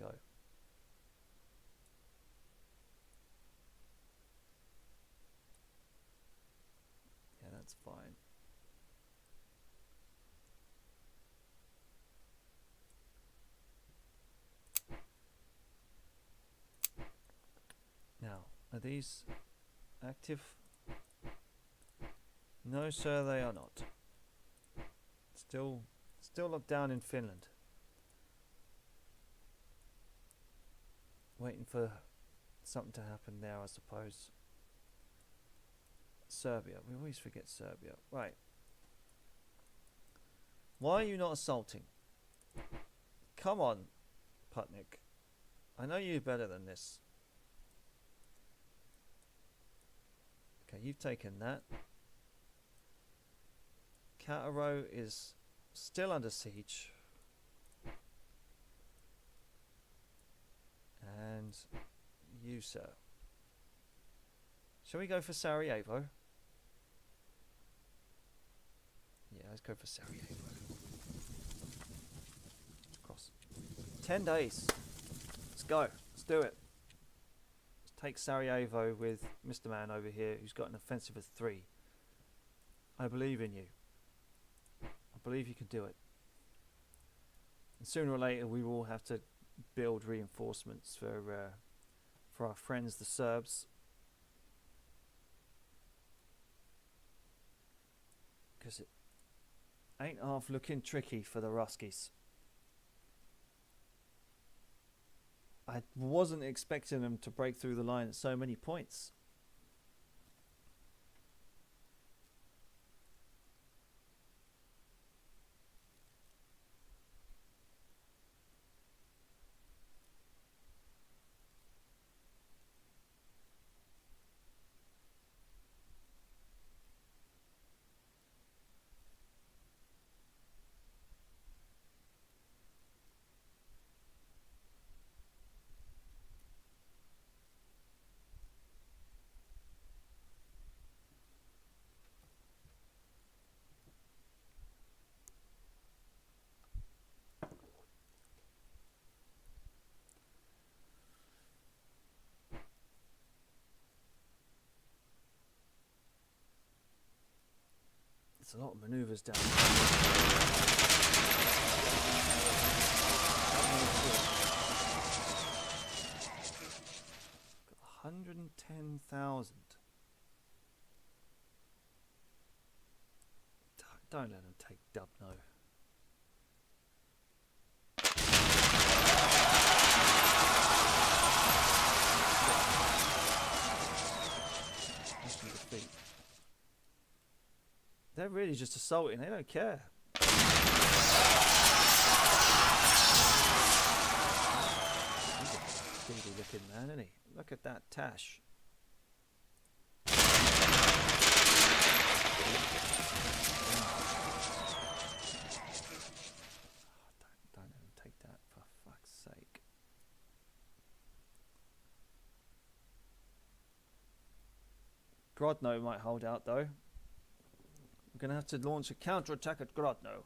go. Yeah, that's fine. Now, are these active? No, sir, they are not. Still locked down in Finland. Waiting for something to happen there, I suppose. Serbia. We always forget Serbia. Right. Why are you not assaulting? Come on, Putnik. I know you're better than this. Okay, you've taken that. Kataro is still under siege. And you, sir. Shall we go for Sarajevo? Yeah, let's go for Sarajevo. Cross. 10 days. Let's go. Let's do it. Let's take Sarajevo with Mr. Man over here, who's got an offensive of 3. I believe in you. I believe you can do it. And sooner or later, we will have to build reinforcements for our friends, the Serbs. Because it ain't half looking tricky for the Ruskies. I wasn't expecting them to break through the line at so many points. There's a lot of manoeuvres down there. 110,000. Don't let them take Dubno. Defeat. They're really just assaulting, they don't care. He's a greedy looking man, isn't he? Look at that Tash. Don't let him take that, for fuck's sake. Grodno might hold out though. We're going to have to launch a counter-attack at Grodno.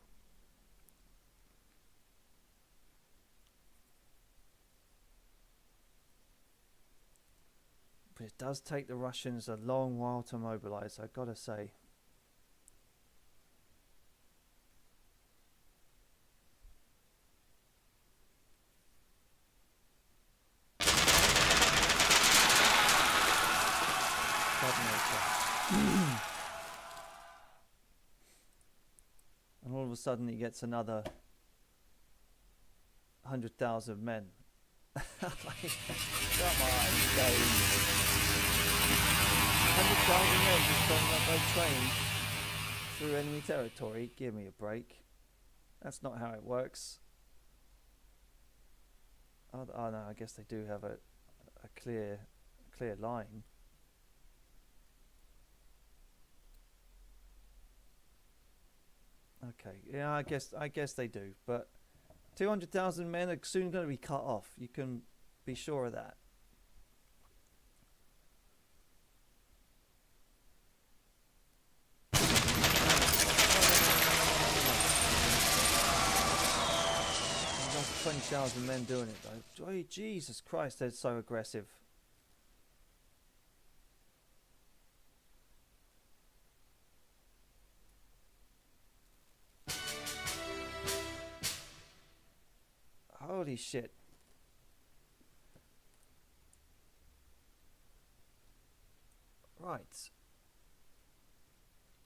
But it does take the Russians a long while to mobilize, I've got to say. And all of a sudden he gets another 100,000 men. Come on, Dave. 100,000 men just turning up by train through enemy territory. Give me a break. That's not how it works. Oh no, I guess they do have a clear line. Okay, yeah, I guess they do, but 200,000 men are soon going to be cut off. You can be sure of that. 20,000 men doing it though. Oh, Jesus Christ, they're so aggressive. Holy shit. Right.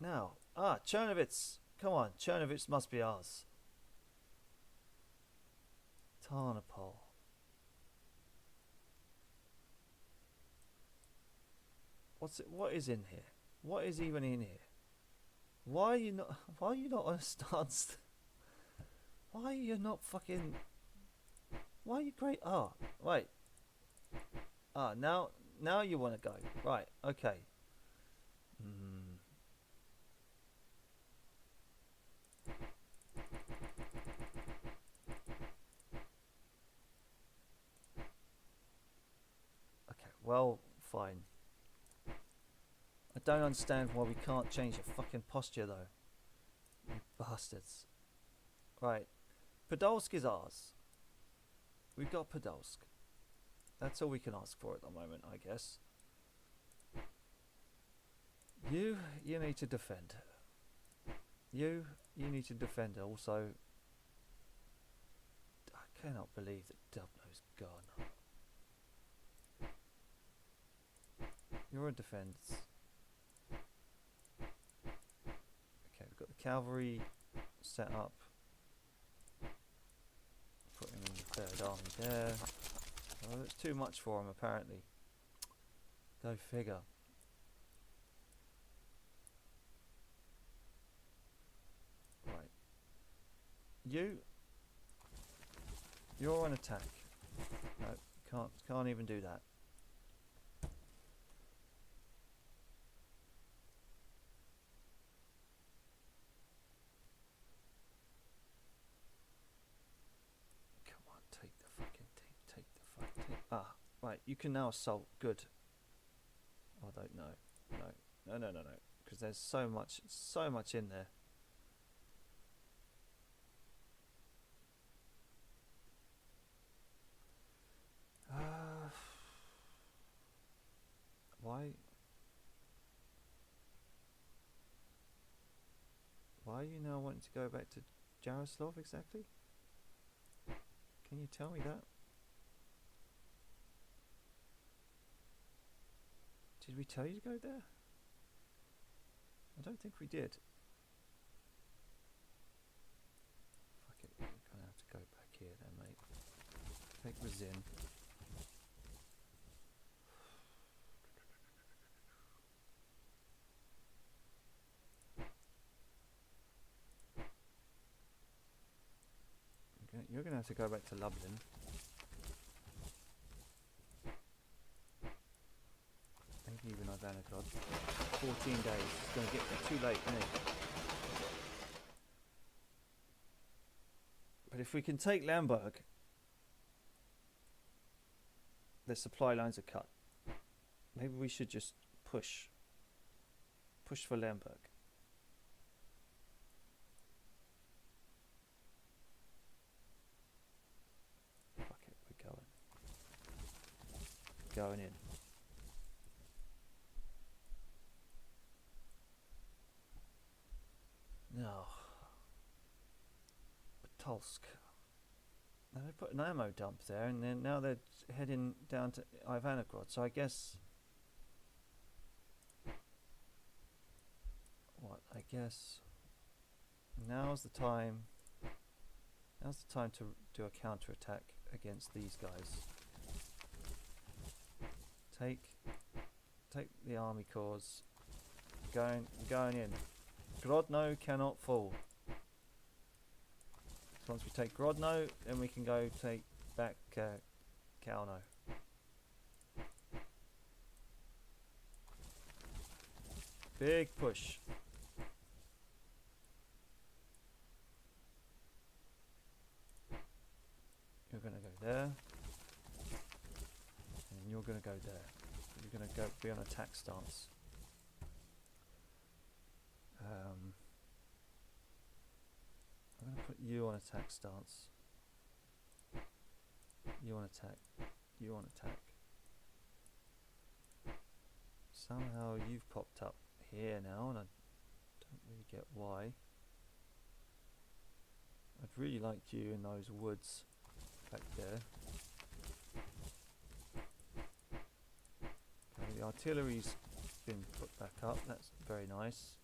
Now, Chernovitz. Come on, Chernovitz must be ours. Tarnopol. What is in here? What is even in here? Why are you not on a stance? Why are you not fucking... Why are you great? Oh, wait. Now you want to go. Right, okay. Okay, well, fine. I don't understand why we can't change your fucking posture, though. You bastards. Right. Podolsk is ours. We've got Podolsk. That's all we can ask for at the moment, I guess. You need to defend. You need to defend also. I cannot believe that Dubno's gone. You're in defense. Okay, we've got the cavalry set up. Put him in the third army there. Oh, that's too much for him apparently. Go figure. Right. You're on attack. No, can't even do that. Right, you can now assault. Good. Oh, I don't know. No. Because there's so much in there. Why are you now wanting to go back to Jaroslav exactly? Can you tell me that? Did we tell you to go there? I don't think we did. Fuck it, we're gonna have to go back here then, mate. Take Razin. Okay, you're gonna have to go back to Lublin. Maybe even Ivanogorod. 14 days. It's going to get too late, isn't it? But if we can take Lemberg, the supply lines are cut. Maybe we should just push for Lemberg. Fuck it, we're going in. No. Podolsk. Now they put an ammo dump there, and then now they're heading down to Ivanogorod. So I guess. I guess. Now's the time. Now's the time to do a counterattack against these guys. Take the army corps. Going in. Grodno cannot fall. So once we take Grodno, then we can go take back Kalno. Big push. You're going to go there. And you're going to go there. You're going to be on attack stance. I'm going to put you on attack stance. You on attack. You on attack. Somehow you've popped up here now, and I don't really get why. I'd really like you in those woods back there. Okay, the artillery's been put back up. That's very nice.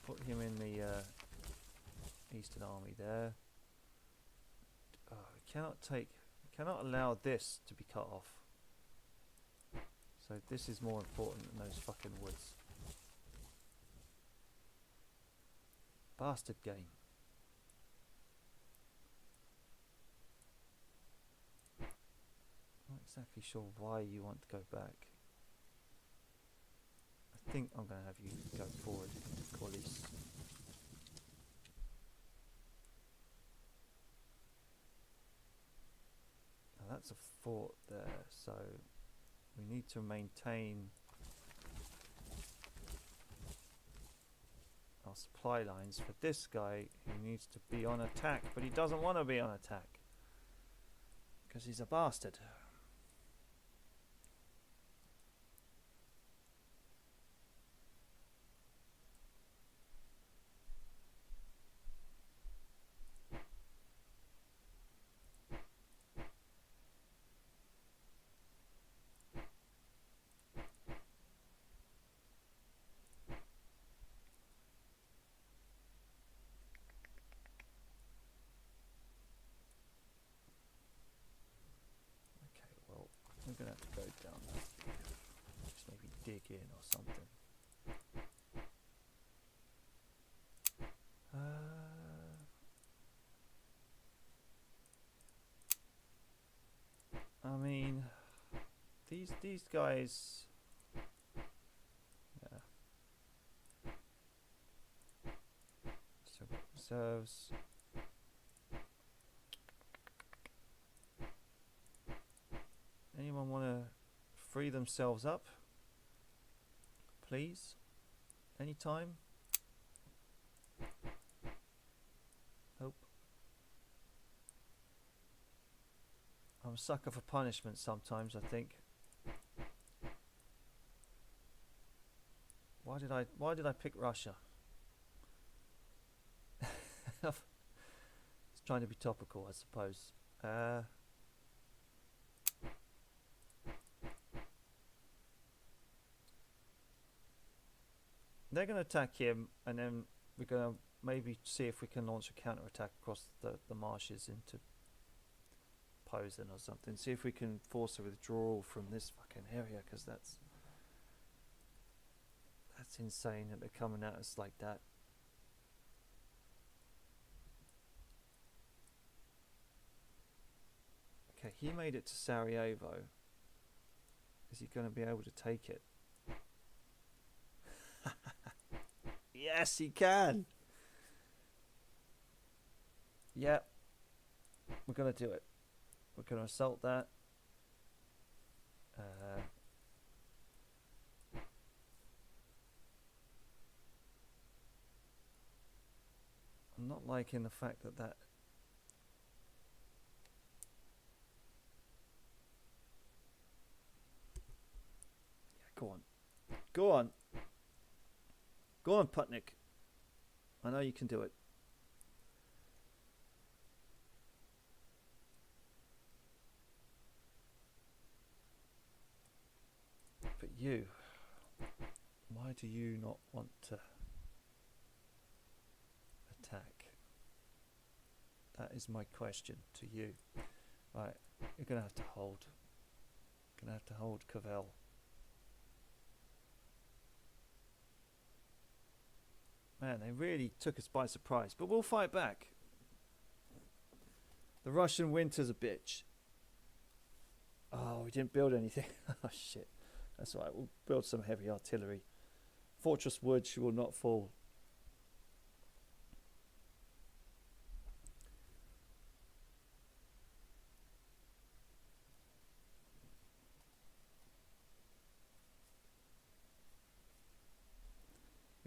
Put him in the Eastern Army there. Oh, we cannot allow this to be cut off. So this is more important than those fucking woods. Bastard game. Not exactly sure why you want to go back. I think I'm going to have you go forward, Corliss. Now that's a fort there, so we need to maintain our supply lines for this guy who needs to be on attack, but he doesn't want to be on attack because he's a bastard. We're going to have to go down that. Just maybe dig in or something. I mean, these guys. Yeah. So reserves. Anyone want to free themselves up? Please? Anytime? Nope. I'm a sucker for punishment sometimes, I think. Why did I pick Russia? It's trying to be topical, I suppose. They're going to attack him, and then we're going to maybe see if we can launch a counter-attack across the marshes into Posen or something. See if we can force a withdrawal from this fucking area, because that's insane that they're coming at us like that. Okay, he made it to Sarajevo. Is he going to be able to take it? Yes, he can. Yep. We're going to do it. We're going to assault that. I'm not liking the fact that yeah, go on. Go on. Go on, Putnik. I know you can do it. But you, why do you not want to attack? That is my question to you. Right, you're going to have to hold. Going to have to hold Cavell. Man, they really took us by surprise, but we'll fight back. The Russian winter's a bitch. Oh, we didn't build anything. Oh, shit. That's all right. We'll build some heavy artillery. Fortress Wood, she will not fall.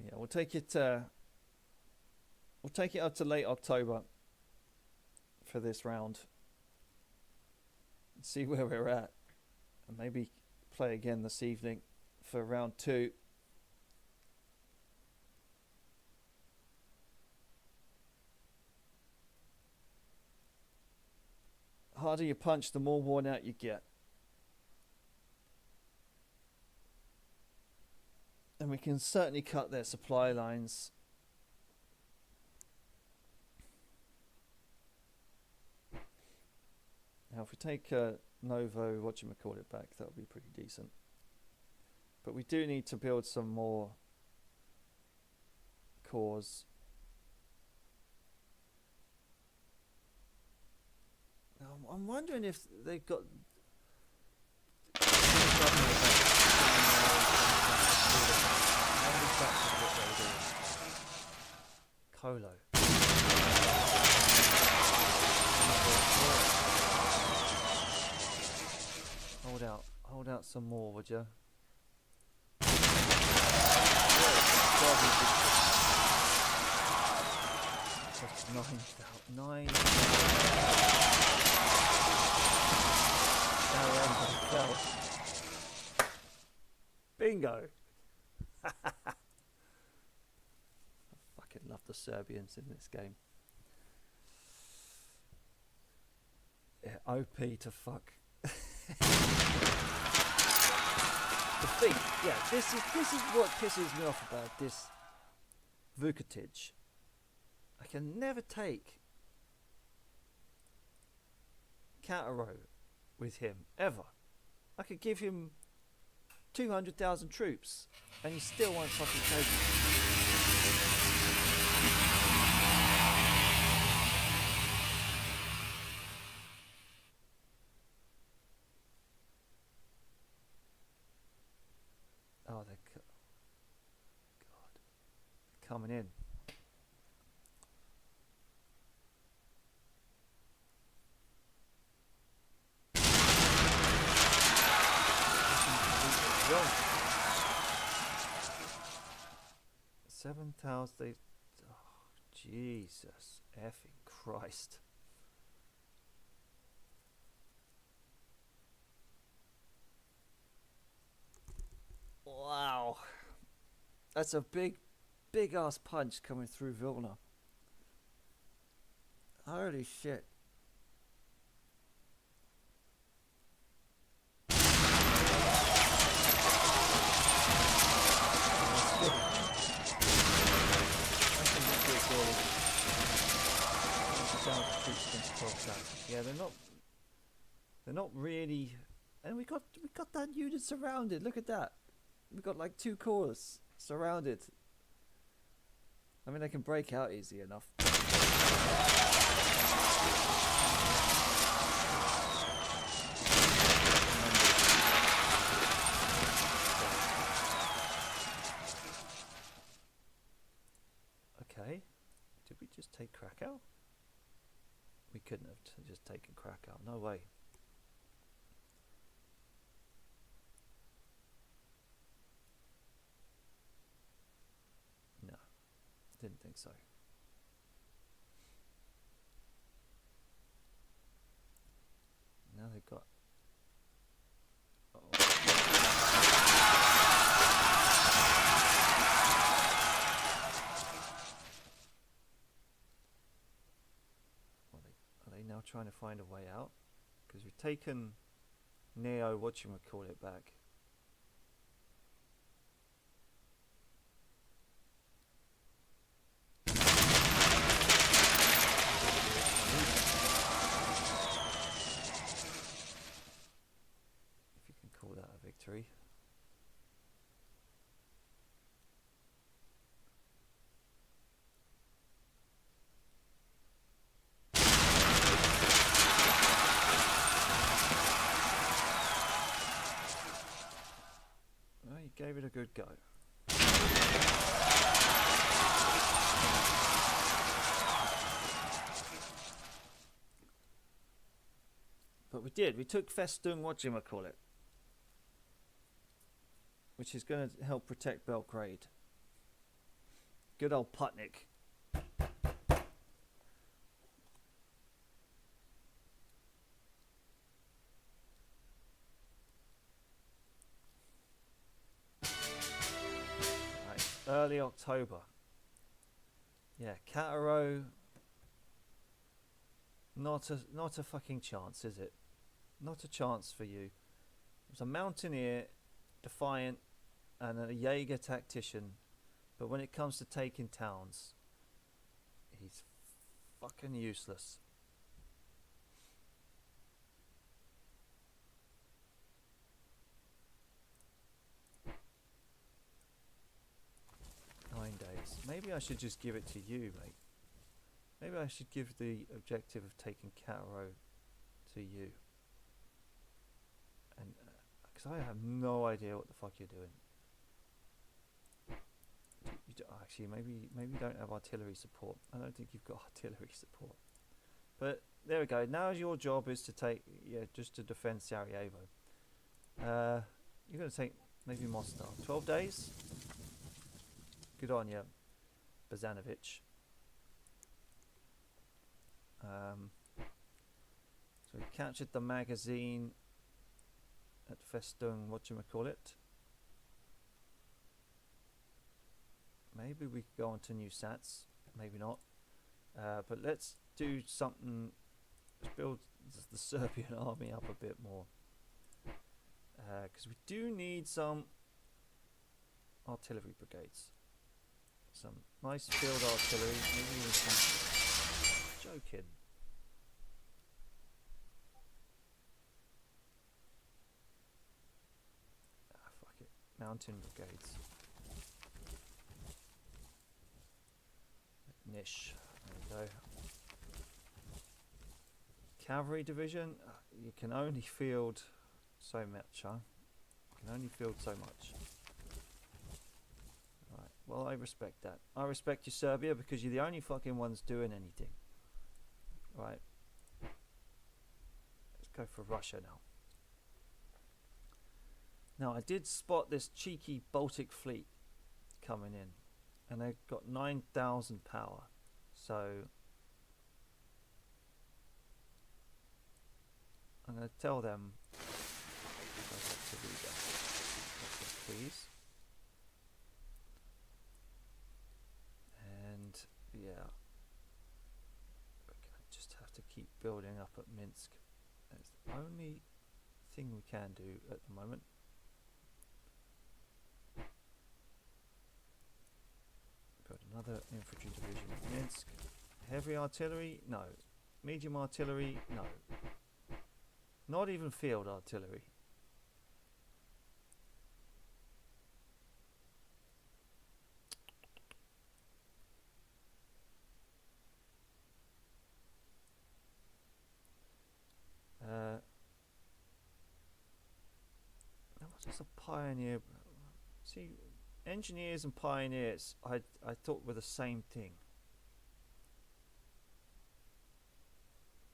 Yeah, we'll take it up to late October for this round. see where we're at, and maybe play again this evening for round 2. Harder you punch, the more worn out you get. And we can certainly cut their supply lines. Now if we take Novo, whatchamacallit, back, that would be pretty decent. But we do need to build some more cores. Now, I'm wondering if they've got... Colo. Hold out some more, would you? Just 9. Bingo! I fucking love the Serbians in this game. Yeah, OP to fuck. The thing, yeah, this is what pisses me off about this Vukotic. I can never take counter row with him, ever. I could give him 200,000 troops and he still won't fucking take it. Oh, they're coming in. $7,000. Oh, Jesus effing Christ! Wow, that's a big ass punch coming through Vilna. Holy shit. Yeah, they're not really, and we got that unit surrounded. Look at that. We've got like 2 cores surrounded. I mean, they can break out easy enough. Okay. Did we just take Krakow? We couldn't have just taken Krakow. No way. Didn't think so. Now they've got... Are they now trying to find a way out? Because we've taken Neo, whatchamacallit, back. Victory. Well, you gave it a good go. But we did. We took Festung, whatchamacallit, which is going to help protect Belgrade. Good old Putnik. early October. Yeah, Cataro. Not a fucking chance, is it? Not a chance for you. There's a mountaineer, defiant, and a Jaeger tactician, but when it comes to taking towns, he's fucking useless. 9 days. Maybe I should just give it to you, mate. Maybe I should give the objective of taking Cataro to you. And because I have no idea what the fuck you're doing. Actually, maybe you don't have artillery support. I don't think you've got artillery support. But there we go. Now your job is to take, just to defend Sarajevo. You're going to take maybe Mostar. 12 days? Good on you, Bazanovic. So we captured the magazine at Festung, whatchamacallit. Maybe we could go on to new sats, maybe not. But let's do something, let's build the Serbian army up a bit more. Because we do need some artillery brigades. Some nice field artillery, maybe even some... Joking. Fuck it. Mountain brigades. Niche. There we go. Cavalry division. You can only field so much, huh? You can only field so much. Right. Well, I respect that. I respect you, Serbia, because you're the only fucking ones doing anything. Right. Let's go for Russia now. Now, I did spot this cheeky Baltic fleet coming in. And they've got 9,000 power. So I'm going to tell them to do that. Please. And yeah, we're going to just have to keep building up at Minsk. That's the only thing we can do at the moment. Got another infantry division at Minsk. Heavy artillery? No. Medium artillery? No. Not even field artillery. What's this, a pioneer? See, engineers and pioneers, I thought were the same thing.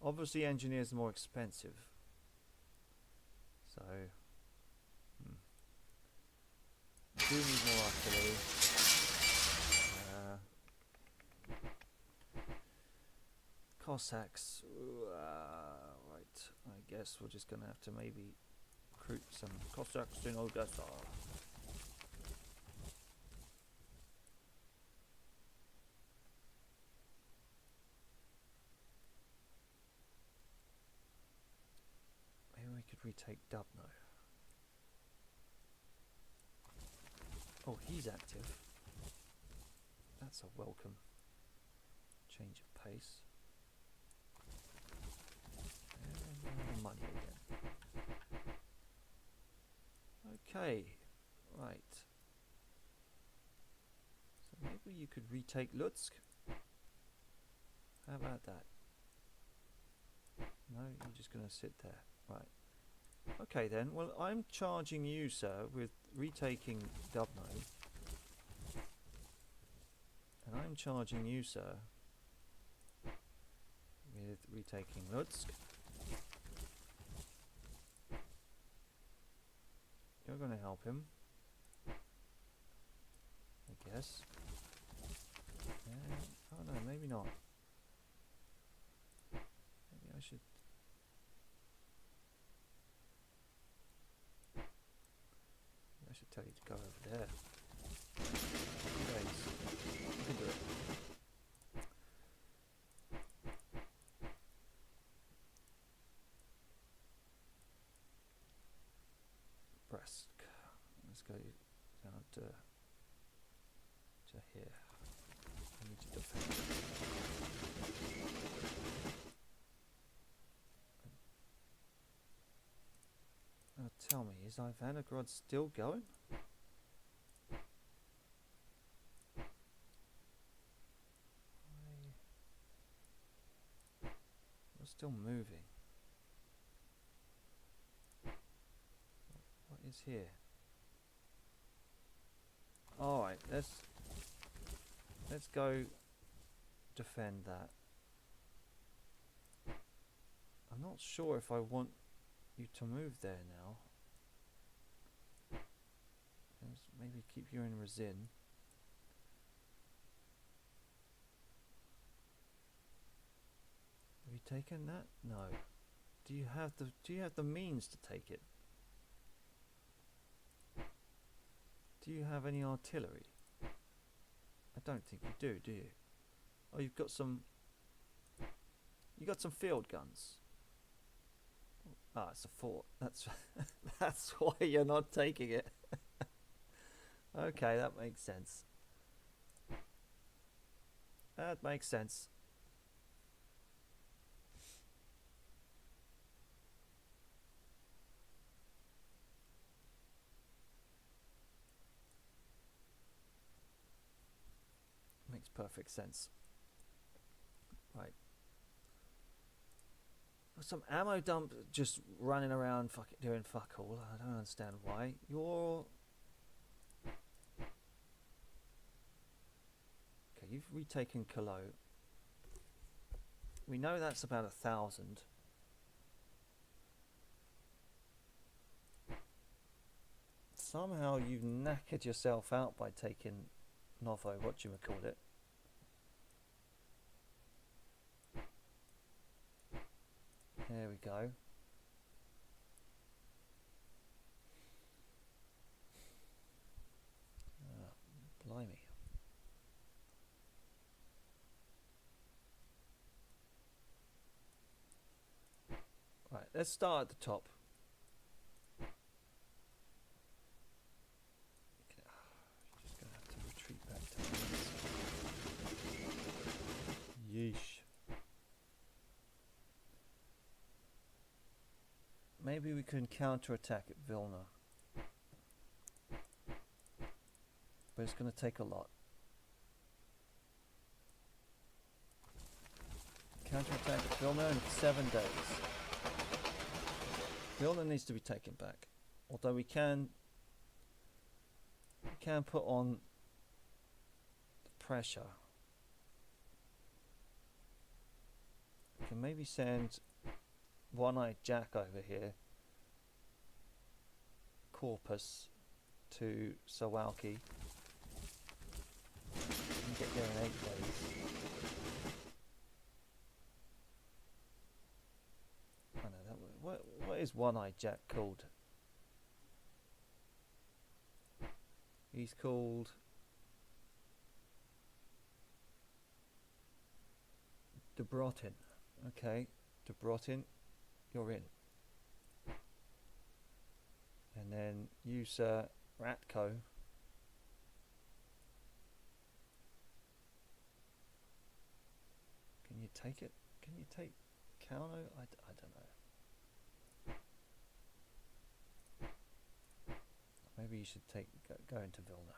Obviously, engineers are more expensive. So, do need more artillery. Cossacks. Right, I guess we're just going to have to maybe recruit some Cossacks in Odessa. Maybe we could retake Dubno. Oh, he's active. That's a welcome change of pace. And money again. Okay, right. So maybe you could retake Lodz. How about that? No, you're just going to sit there. Right. Okay then, well I'm charging you, sir, with retaking Dubno. And I'm charging you, sir, with retaking Lodz. You're going to help him, I guess. Oh no, maybe not. Maybe I should... I should tell you to go over there. go down to here. I need to defend. Now tell me, is Ivanagrod still going? We're still moving. What is here? Alright, let's go defend that. I'm not sure if I want you to move there now. Let's maybe keep you in Resin. Have you taken that? No. Do you have the means to take it? Do you have any artillery? I don't think you do you? Oh, you've got some. You got some field guns. Ah, it's a fort. That's that's why you're not taking it. Okay, that makes sense. That makes sense. Makes perfect sense. Right. Some ammo dump just running around doing fuck all. I don't understand why. You're... Okay, you've retaken Colo. We know that's about 1,000. Somehow you've knackered yourself out by taking Novo, whatchamacallit. There we go. Blimey. Right, let's start at the top. Just gonna have to retreat back to the Yeesh. Maybe we can counter-attack at Vilna. But it's going to take a lot. Counter-attack at Vilna in 7 days. Vilna needs to be taken back. Although we can put on the pressure. We can maybe send One-Eyed Jack over here, Corpus to Sawalki, and get there in 8 days. I know that. What is One-Eyed Jack called? He's called Debrotin. Okay, Debrotin. You're in. And then you, Sir Ratko. Can you take it? Can you take Kauno? I don't know. Maybe you should go into Vilna.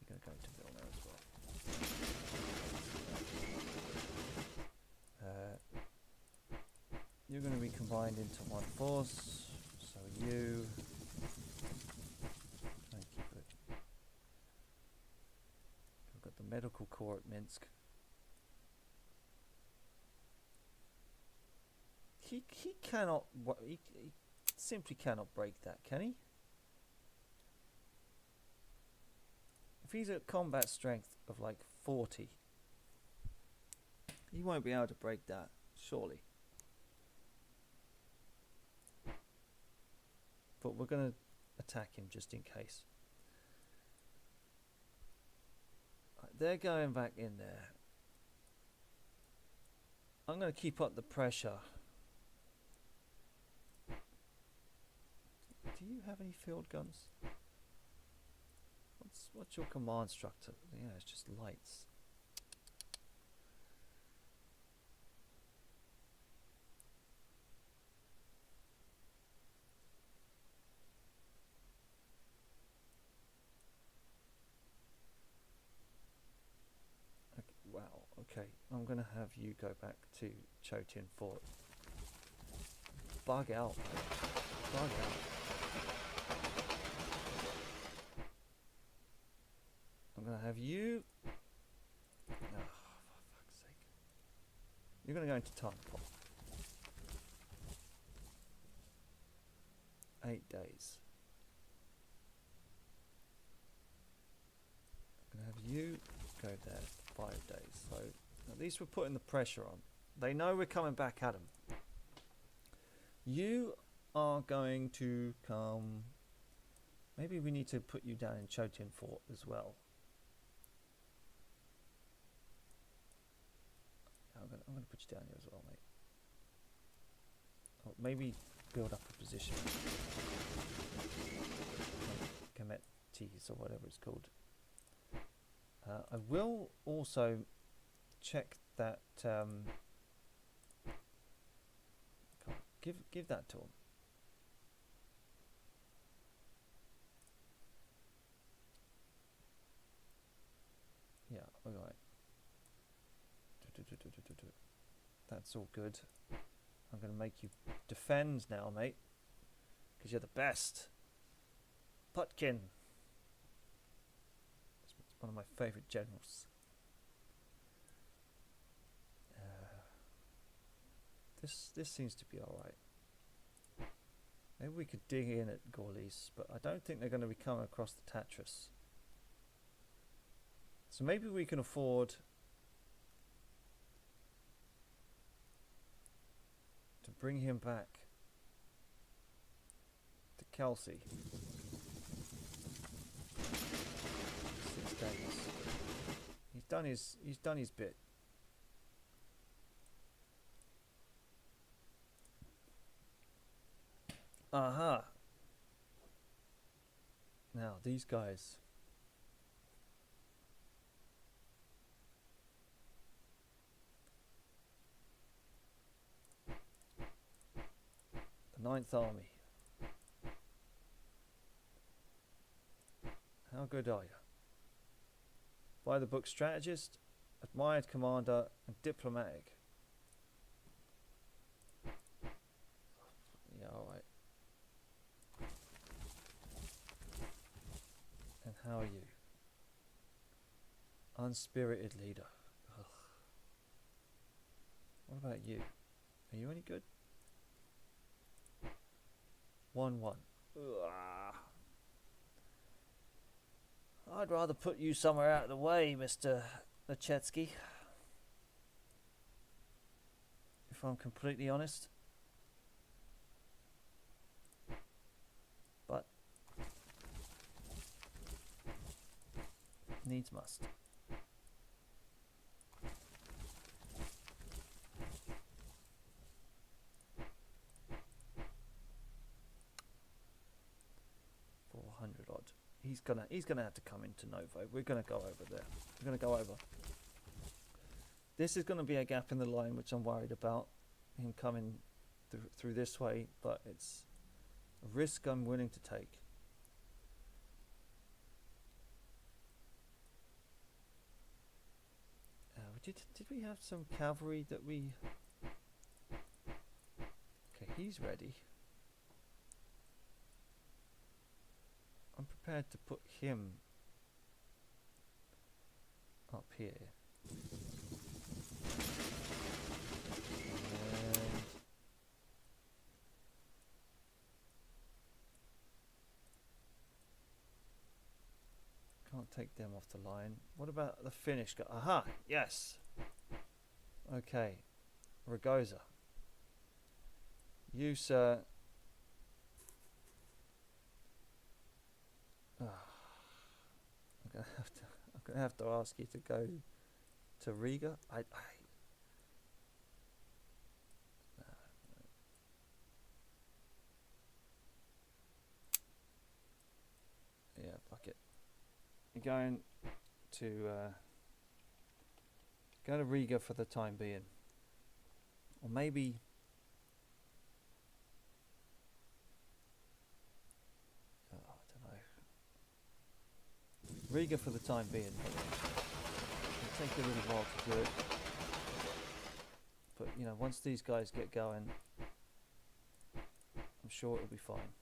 You're going to go into Vilna as well. You're going to be combined into one force, so you... Thank you for... We've got the medical corps at Minsk. He cannot... He simply cannot break that, can he? If he's at combat strength of like 40, he won't be able to break that, surely. But we're going to attack him just in case. They're going back in there. I'm going to keep up the pressure. Do you have any field guns? what's your command structure? Yeah, it's just lights. Wow, okay, I'm gonna have you go back to Chotian Fort. Bug out, mate. Bug out. I'm gonna have you. Oh, for fuck's sake. You're gonna go into Tarnpop. 8 days. I'm gonna have you go there 5 days. So at least we're putting the pressure on. They know we're coming back at them. You are going to come. Maybe we need to put you down in Chotian Fort as well. I'm gonna put you down here as well, mate. Oh, maybe build up a position. Commit T's or whatever it's called. I will also check that. Give that to him. Yeah, all right. That's all good. I'm going to make you defend now, mate, because you're the best. Putkin. It's one of my favourite generals. This seems to be all right. Maybe we could dig in at Gorlies, but I don't think they're going to be coming across the Tatras. So maybe we can afford to bring him back to Kelsey. 6 days. He's done his bit. Aha. Now these guys. The 9th Army. How good are you? By the book strategist, admired commander, and diplomatic. Yeah, alright. And how are you? Unspirited leader. Ugh. What about you? Are you any good? 1-1. I'd rather put you somewhere out of the way, Mr. Lachetsky. If I'm completely honest. But needs must. Odd. He's gonna have to come into Novo. We're gonna go over there. We're gonna go over. This is gonna be a gap in the line, which I'm worried about. Him coming through this way, but it's a risk I'm willing to take. Did we have some cavalry that we? Okay, he's ready. I'm prepared to put him up here. And can't take them off the line. What about the Finnish guy? Aha! Yes! Okay. Ragoza. You, sir. I'm gonna have to ask you to go to Riga. Yeah, fuck it. You're going to go to Riga for the time being, or maybe I don't know. Riga for the time being. It'll take a little while to do it, but you know, once these guys get going, I'm sure it'll be fine.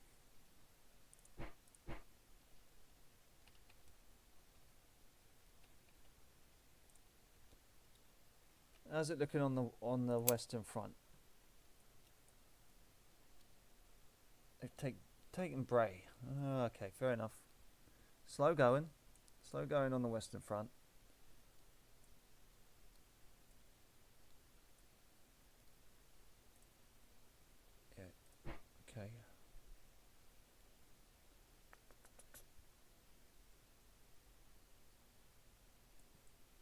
How's it looking on the Western Front? They've taken Bray. Oh, okay, fair enough. Slow going on the Western Front. Yeah. Okay.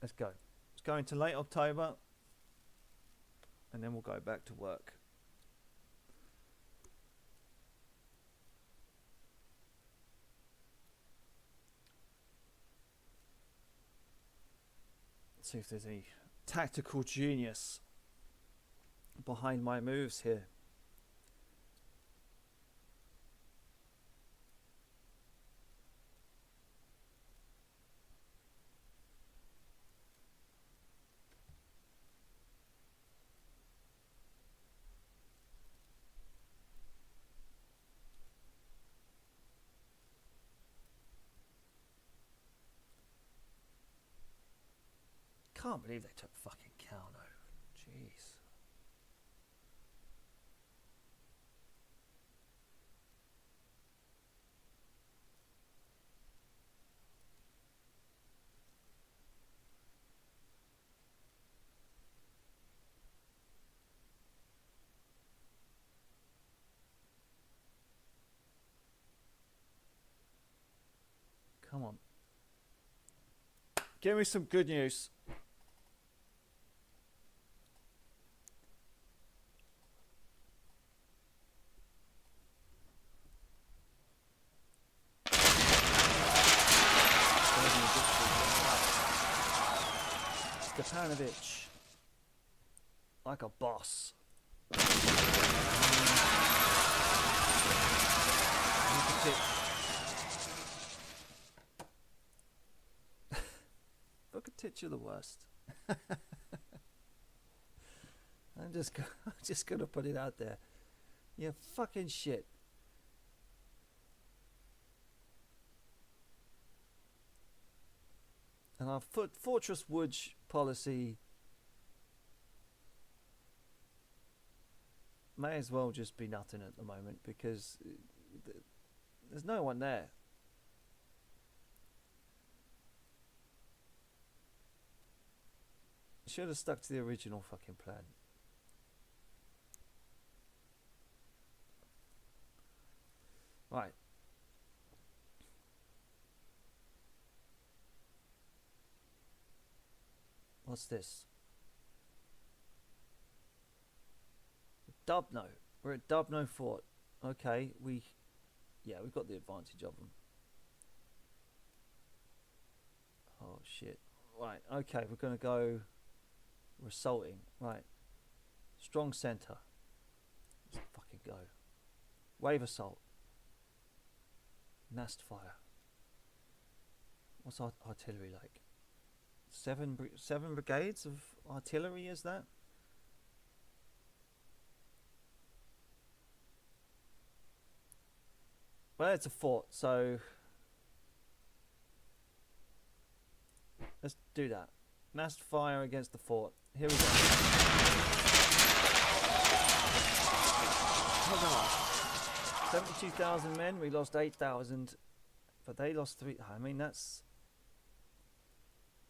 Let's go. Let's go into late October. And then we'll go back to work. Let's see if there's any tactical genius behind my moves here. Can't believe they took fucking Calno. Jeez. Come on. Give me some good news. Stepanovic, like a boss. Vukotic, you're the worst. I'm just gonna put it out there. You're fucking shit. And our Fortress Woods policy may as well just be nothing at the moment, because there's no one there. Should have stuck to the original fucking plan. Right. What's this? Dubno. We're at Dubno Fort. Okay, we've got the advantage of them. Oh shit. Right, okay, we're gonna go. We're assaulting. Right. Strong center. Let's fucking go. Wave assault. Massed fire. What's our artillery like? Seven brigades of artillery, is that? Well, it's a fort, so let's do that. Massed fire against the fort. Here we go. 72,000 men, we lost 8,000, but they lost 3. I mean, that's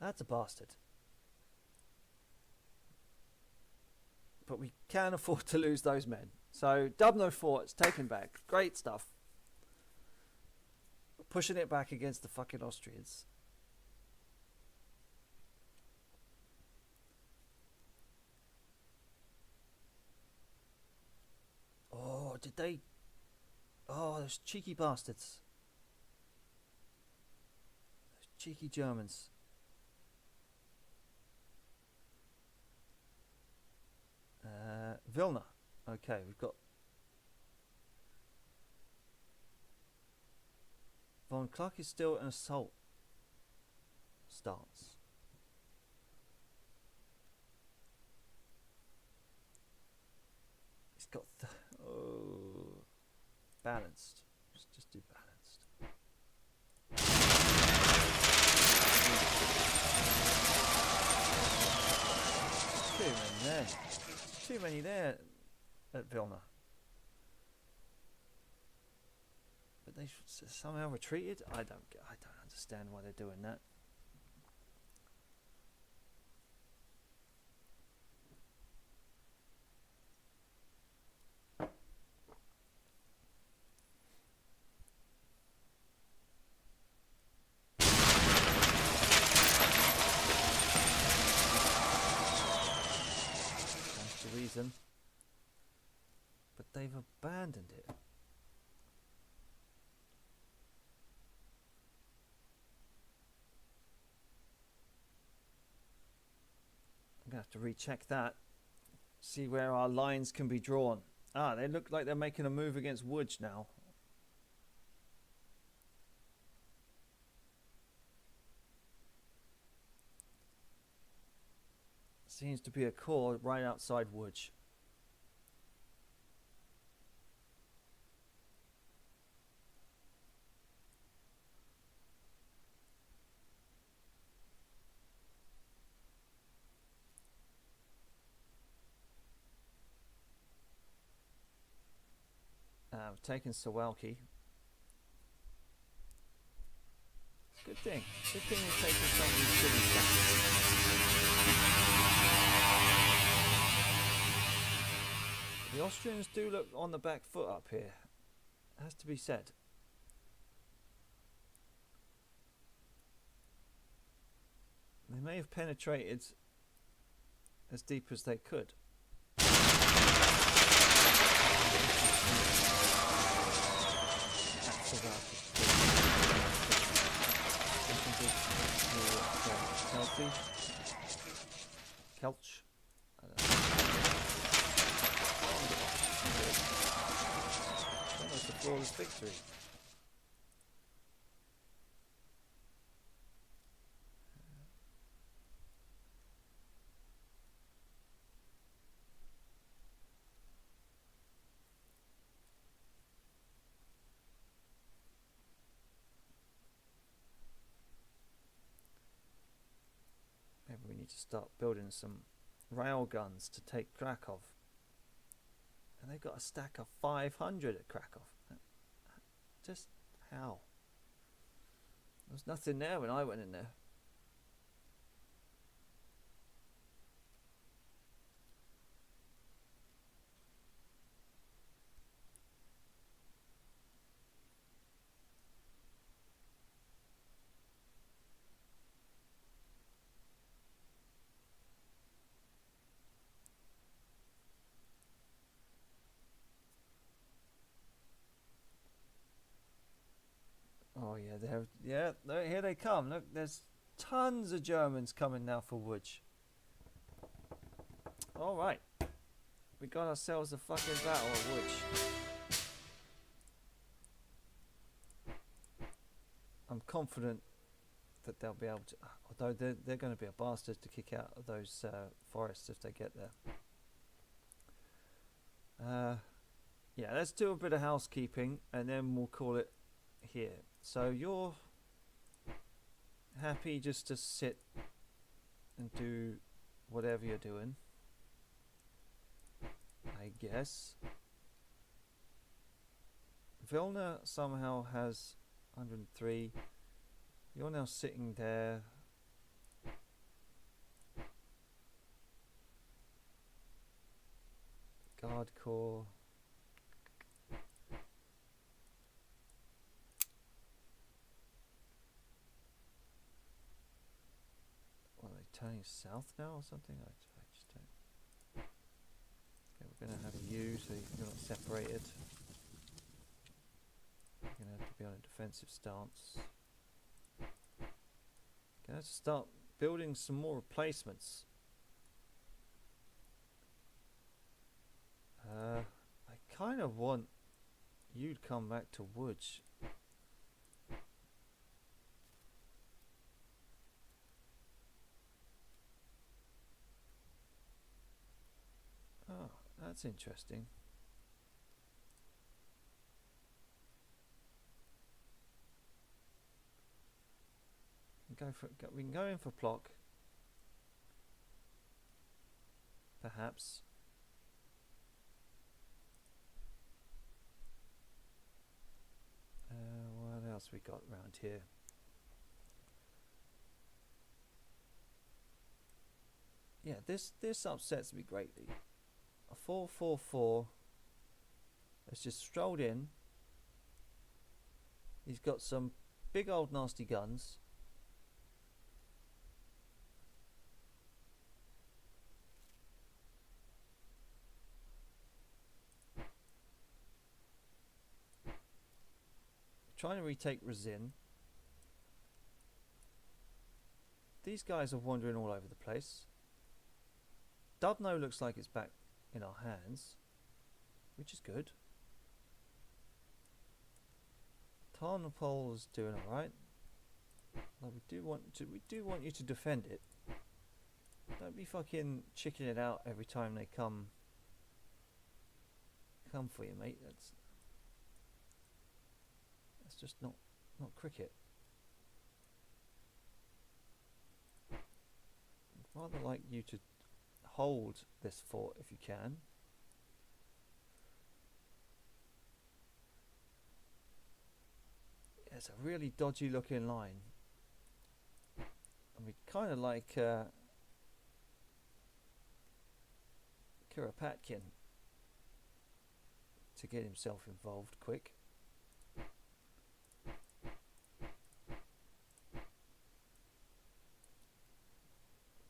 a bastard. But we can afford to lose those men. So Dubno Fort's taken back. Great stuff. Pushing it back against the fucking Austrians. Oh, did they? Oh, those cheeky bastards. Cheeky Germans. Vilna. Okay, we've got Von Kluck is still an assault stance. He's got balanced. Just do balanced. Too many there. Too many there at Vilna. But they somehow retreated. I don't understand why they're doing that. That's the reason. But they've abandoned it. I'm going to have to recheck that. See where our lines can be drawn. Ah, they look like they're making a move against Łódź now. Seems to be a core right outside Łódź. We've taken Suwałki. Good thing. Good thing we've taken some of these cities back. The Austrians do look on the back foot up here. Has to be said. They may have penetrated as deep as they could. Kelch. Almost a flawless victory. Maybe we need to start building some rail guns to take Krakow. And they've got a stack of 500 at Krakow. Just how? There was nothing there when I went in there. Oh yeah, here they come. Look, there's tons of Germans coming now for Łódź. All right, we got ourselves a fucking battle at Łódź. I'm confident that they'll be able to, although they're going to be a bastard to kick out of those forests if they get there. Yeah, let's do a bit of housekeeping and then we'll call it here. So you're happy just to sit and do whatever you're doing, I guess. Vilna somehow has 103. You're now sitting there. Guard Corps. Turning south now or something? I just don't. Okay, we're going to have you so you're not separated. You're going to have to be on a defensive stance. Gonna have to start building some more replacements. I kind of want you to come back to Woods. Oh, that's interesting. We can go in for Plock. Perhaps. What else we got around here? Yeah, this upsets me greatly. A 4-4-4 has just strolled in. He's got some big old nasty guns. Trying to retake Razin. These guys are wandering all over the place. Dubno looks like it's back in our hands, which is good. Tarnopol is doing alright. Like we do want you to defend it. Don't be fucking chicking it out every time they come for you, mate. That's just not cricket. I'd rather like you to hold this fort if you can. It's a really dodgy looking line. And we kind of like Kuropatkin to get himself involved quick.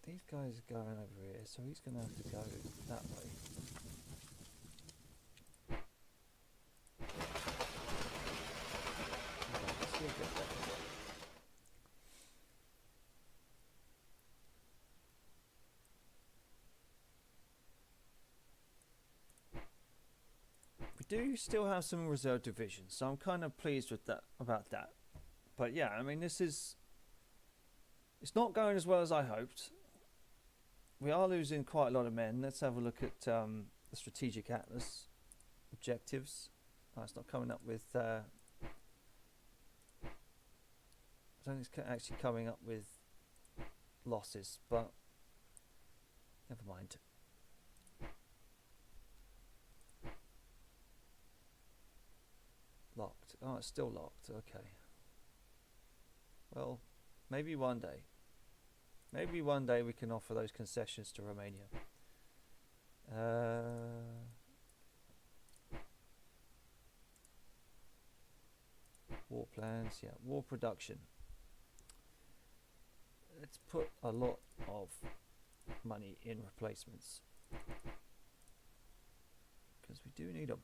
These guys are going over here, so he's going to have to go that way. We do still have some reserve divisions, so I'm kind of pleased with that about that. But yeah, I mean, it's not going as well as I hoped. We are losing quite a lot of men. Let's have a look at the strategic atlas objectives. Oh, it's not coming up with. I don't think it's actually coming up with losses, but never mind. Locked. Oh, it's still locked. Okay. Well, maybe one day. Maybe one day we can offer those concessions to Romania. War plans, yeah, war production. Let's put a lot of money in replacements because we do need them.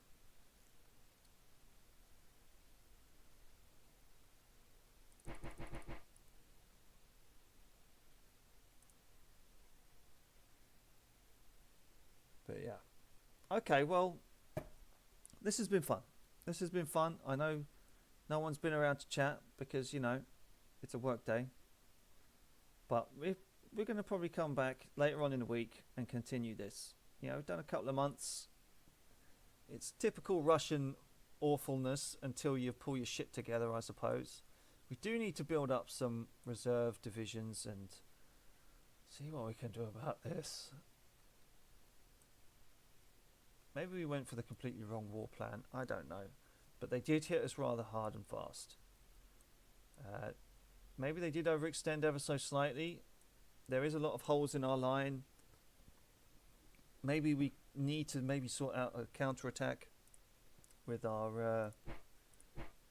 But yeah. Okay, well, this has been fun. This has been fun. I know no one's been around to chat because, you know, it's a work day. But we're going to probably come back later on in the week and continue this. You know, we've done a couple of months. It's typical Russian awfulness until you pull your shit together, I suppose. We do need to build up some reserve divisions and see what we can do about this. Maybe we went for the completely wrong war plan. I don't know. But they did hit us rather hard and fast. Maybe they did overextend ever so slightly. There is a lot of holes in our line. Maybe we need to sort out a counterattack with our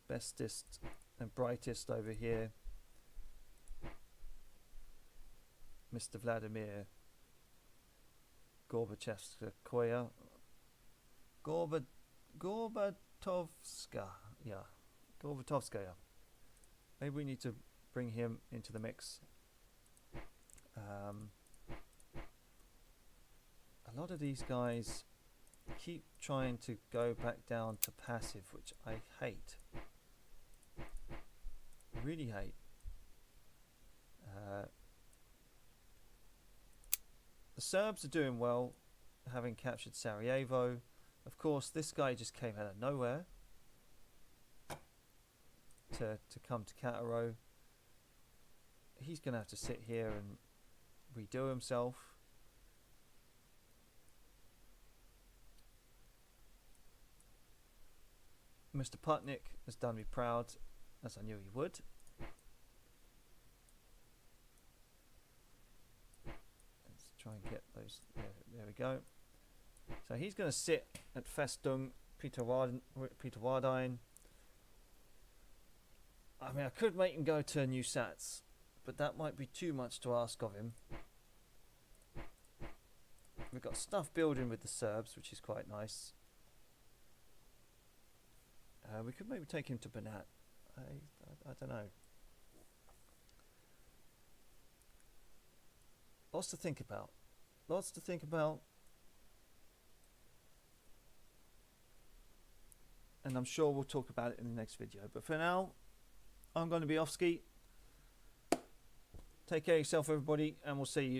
bestest and brightest over here, Mr. Vladimir Gorbachev-Koya. Gorbatovskaya. Maybe we need to bring him into the mix A lot of these guys keep trying to go back down to passive, which I hate. Really hate. The Serbs are doing well, having captured Sarajevo. Of course, this guy just came out of nowhere to come to Kataro. He's going to have to sit here and redo himself. Mr. Putnik has done me proud, as I knew he would. Let's try and get those. There we go. So he's going to sit at Festung, Peter Wardine. I mean, I could make him go to New Sats, but that might be too much to ask of him. We've got stuff building with the Serbs, which is quite nice. We could maybe take him to Banat. I don't know. Lots to think about. Lots to think about. And I'm sure we'll talk about it in the next video. But for now, I'm going to be off ski. Take care of yourself, everybody, and we'll see you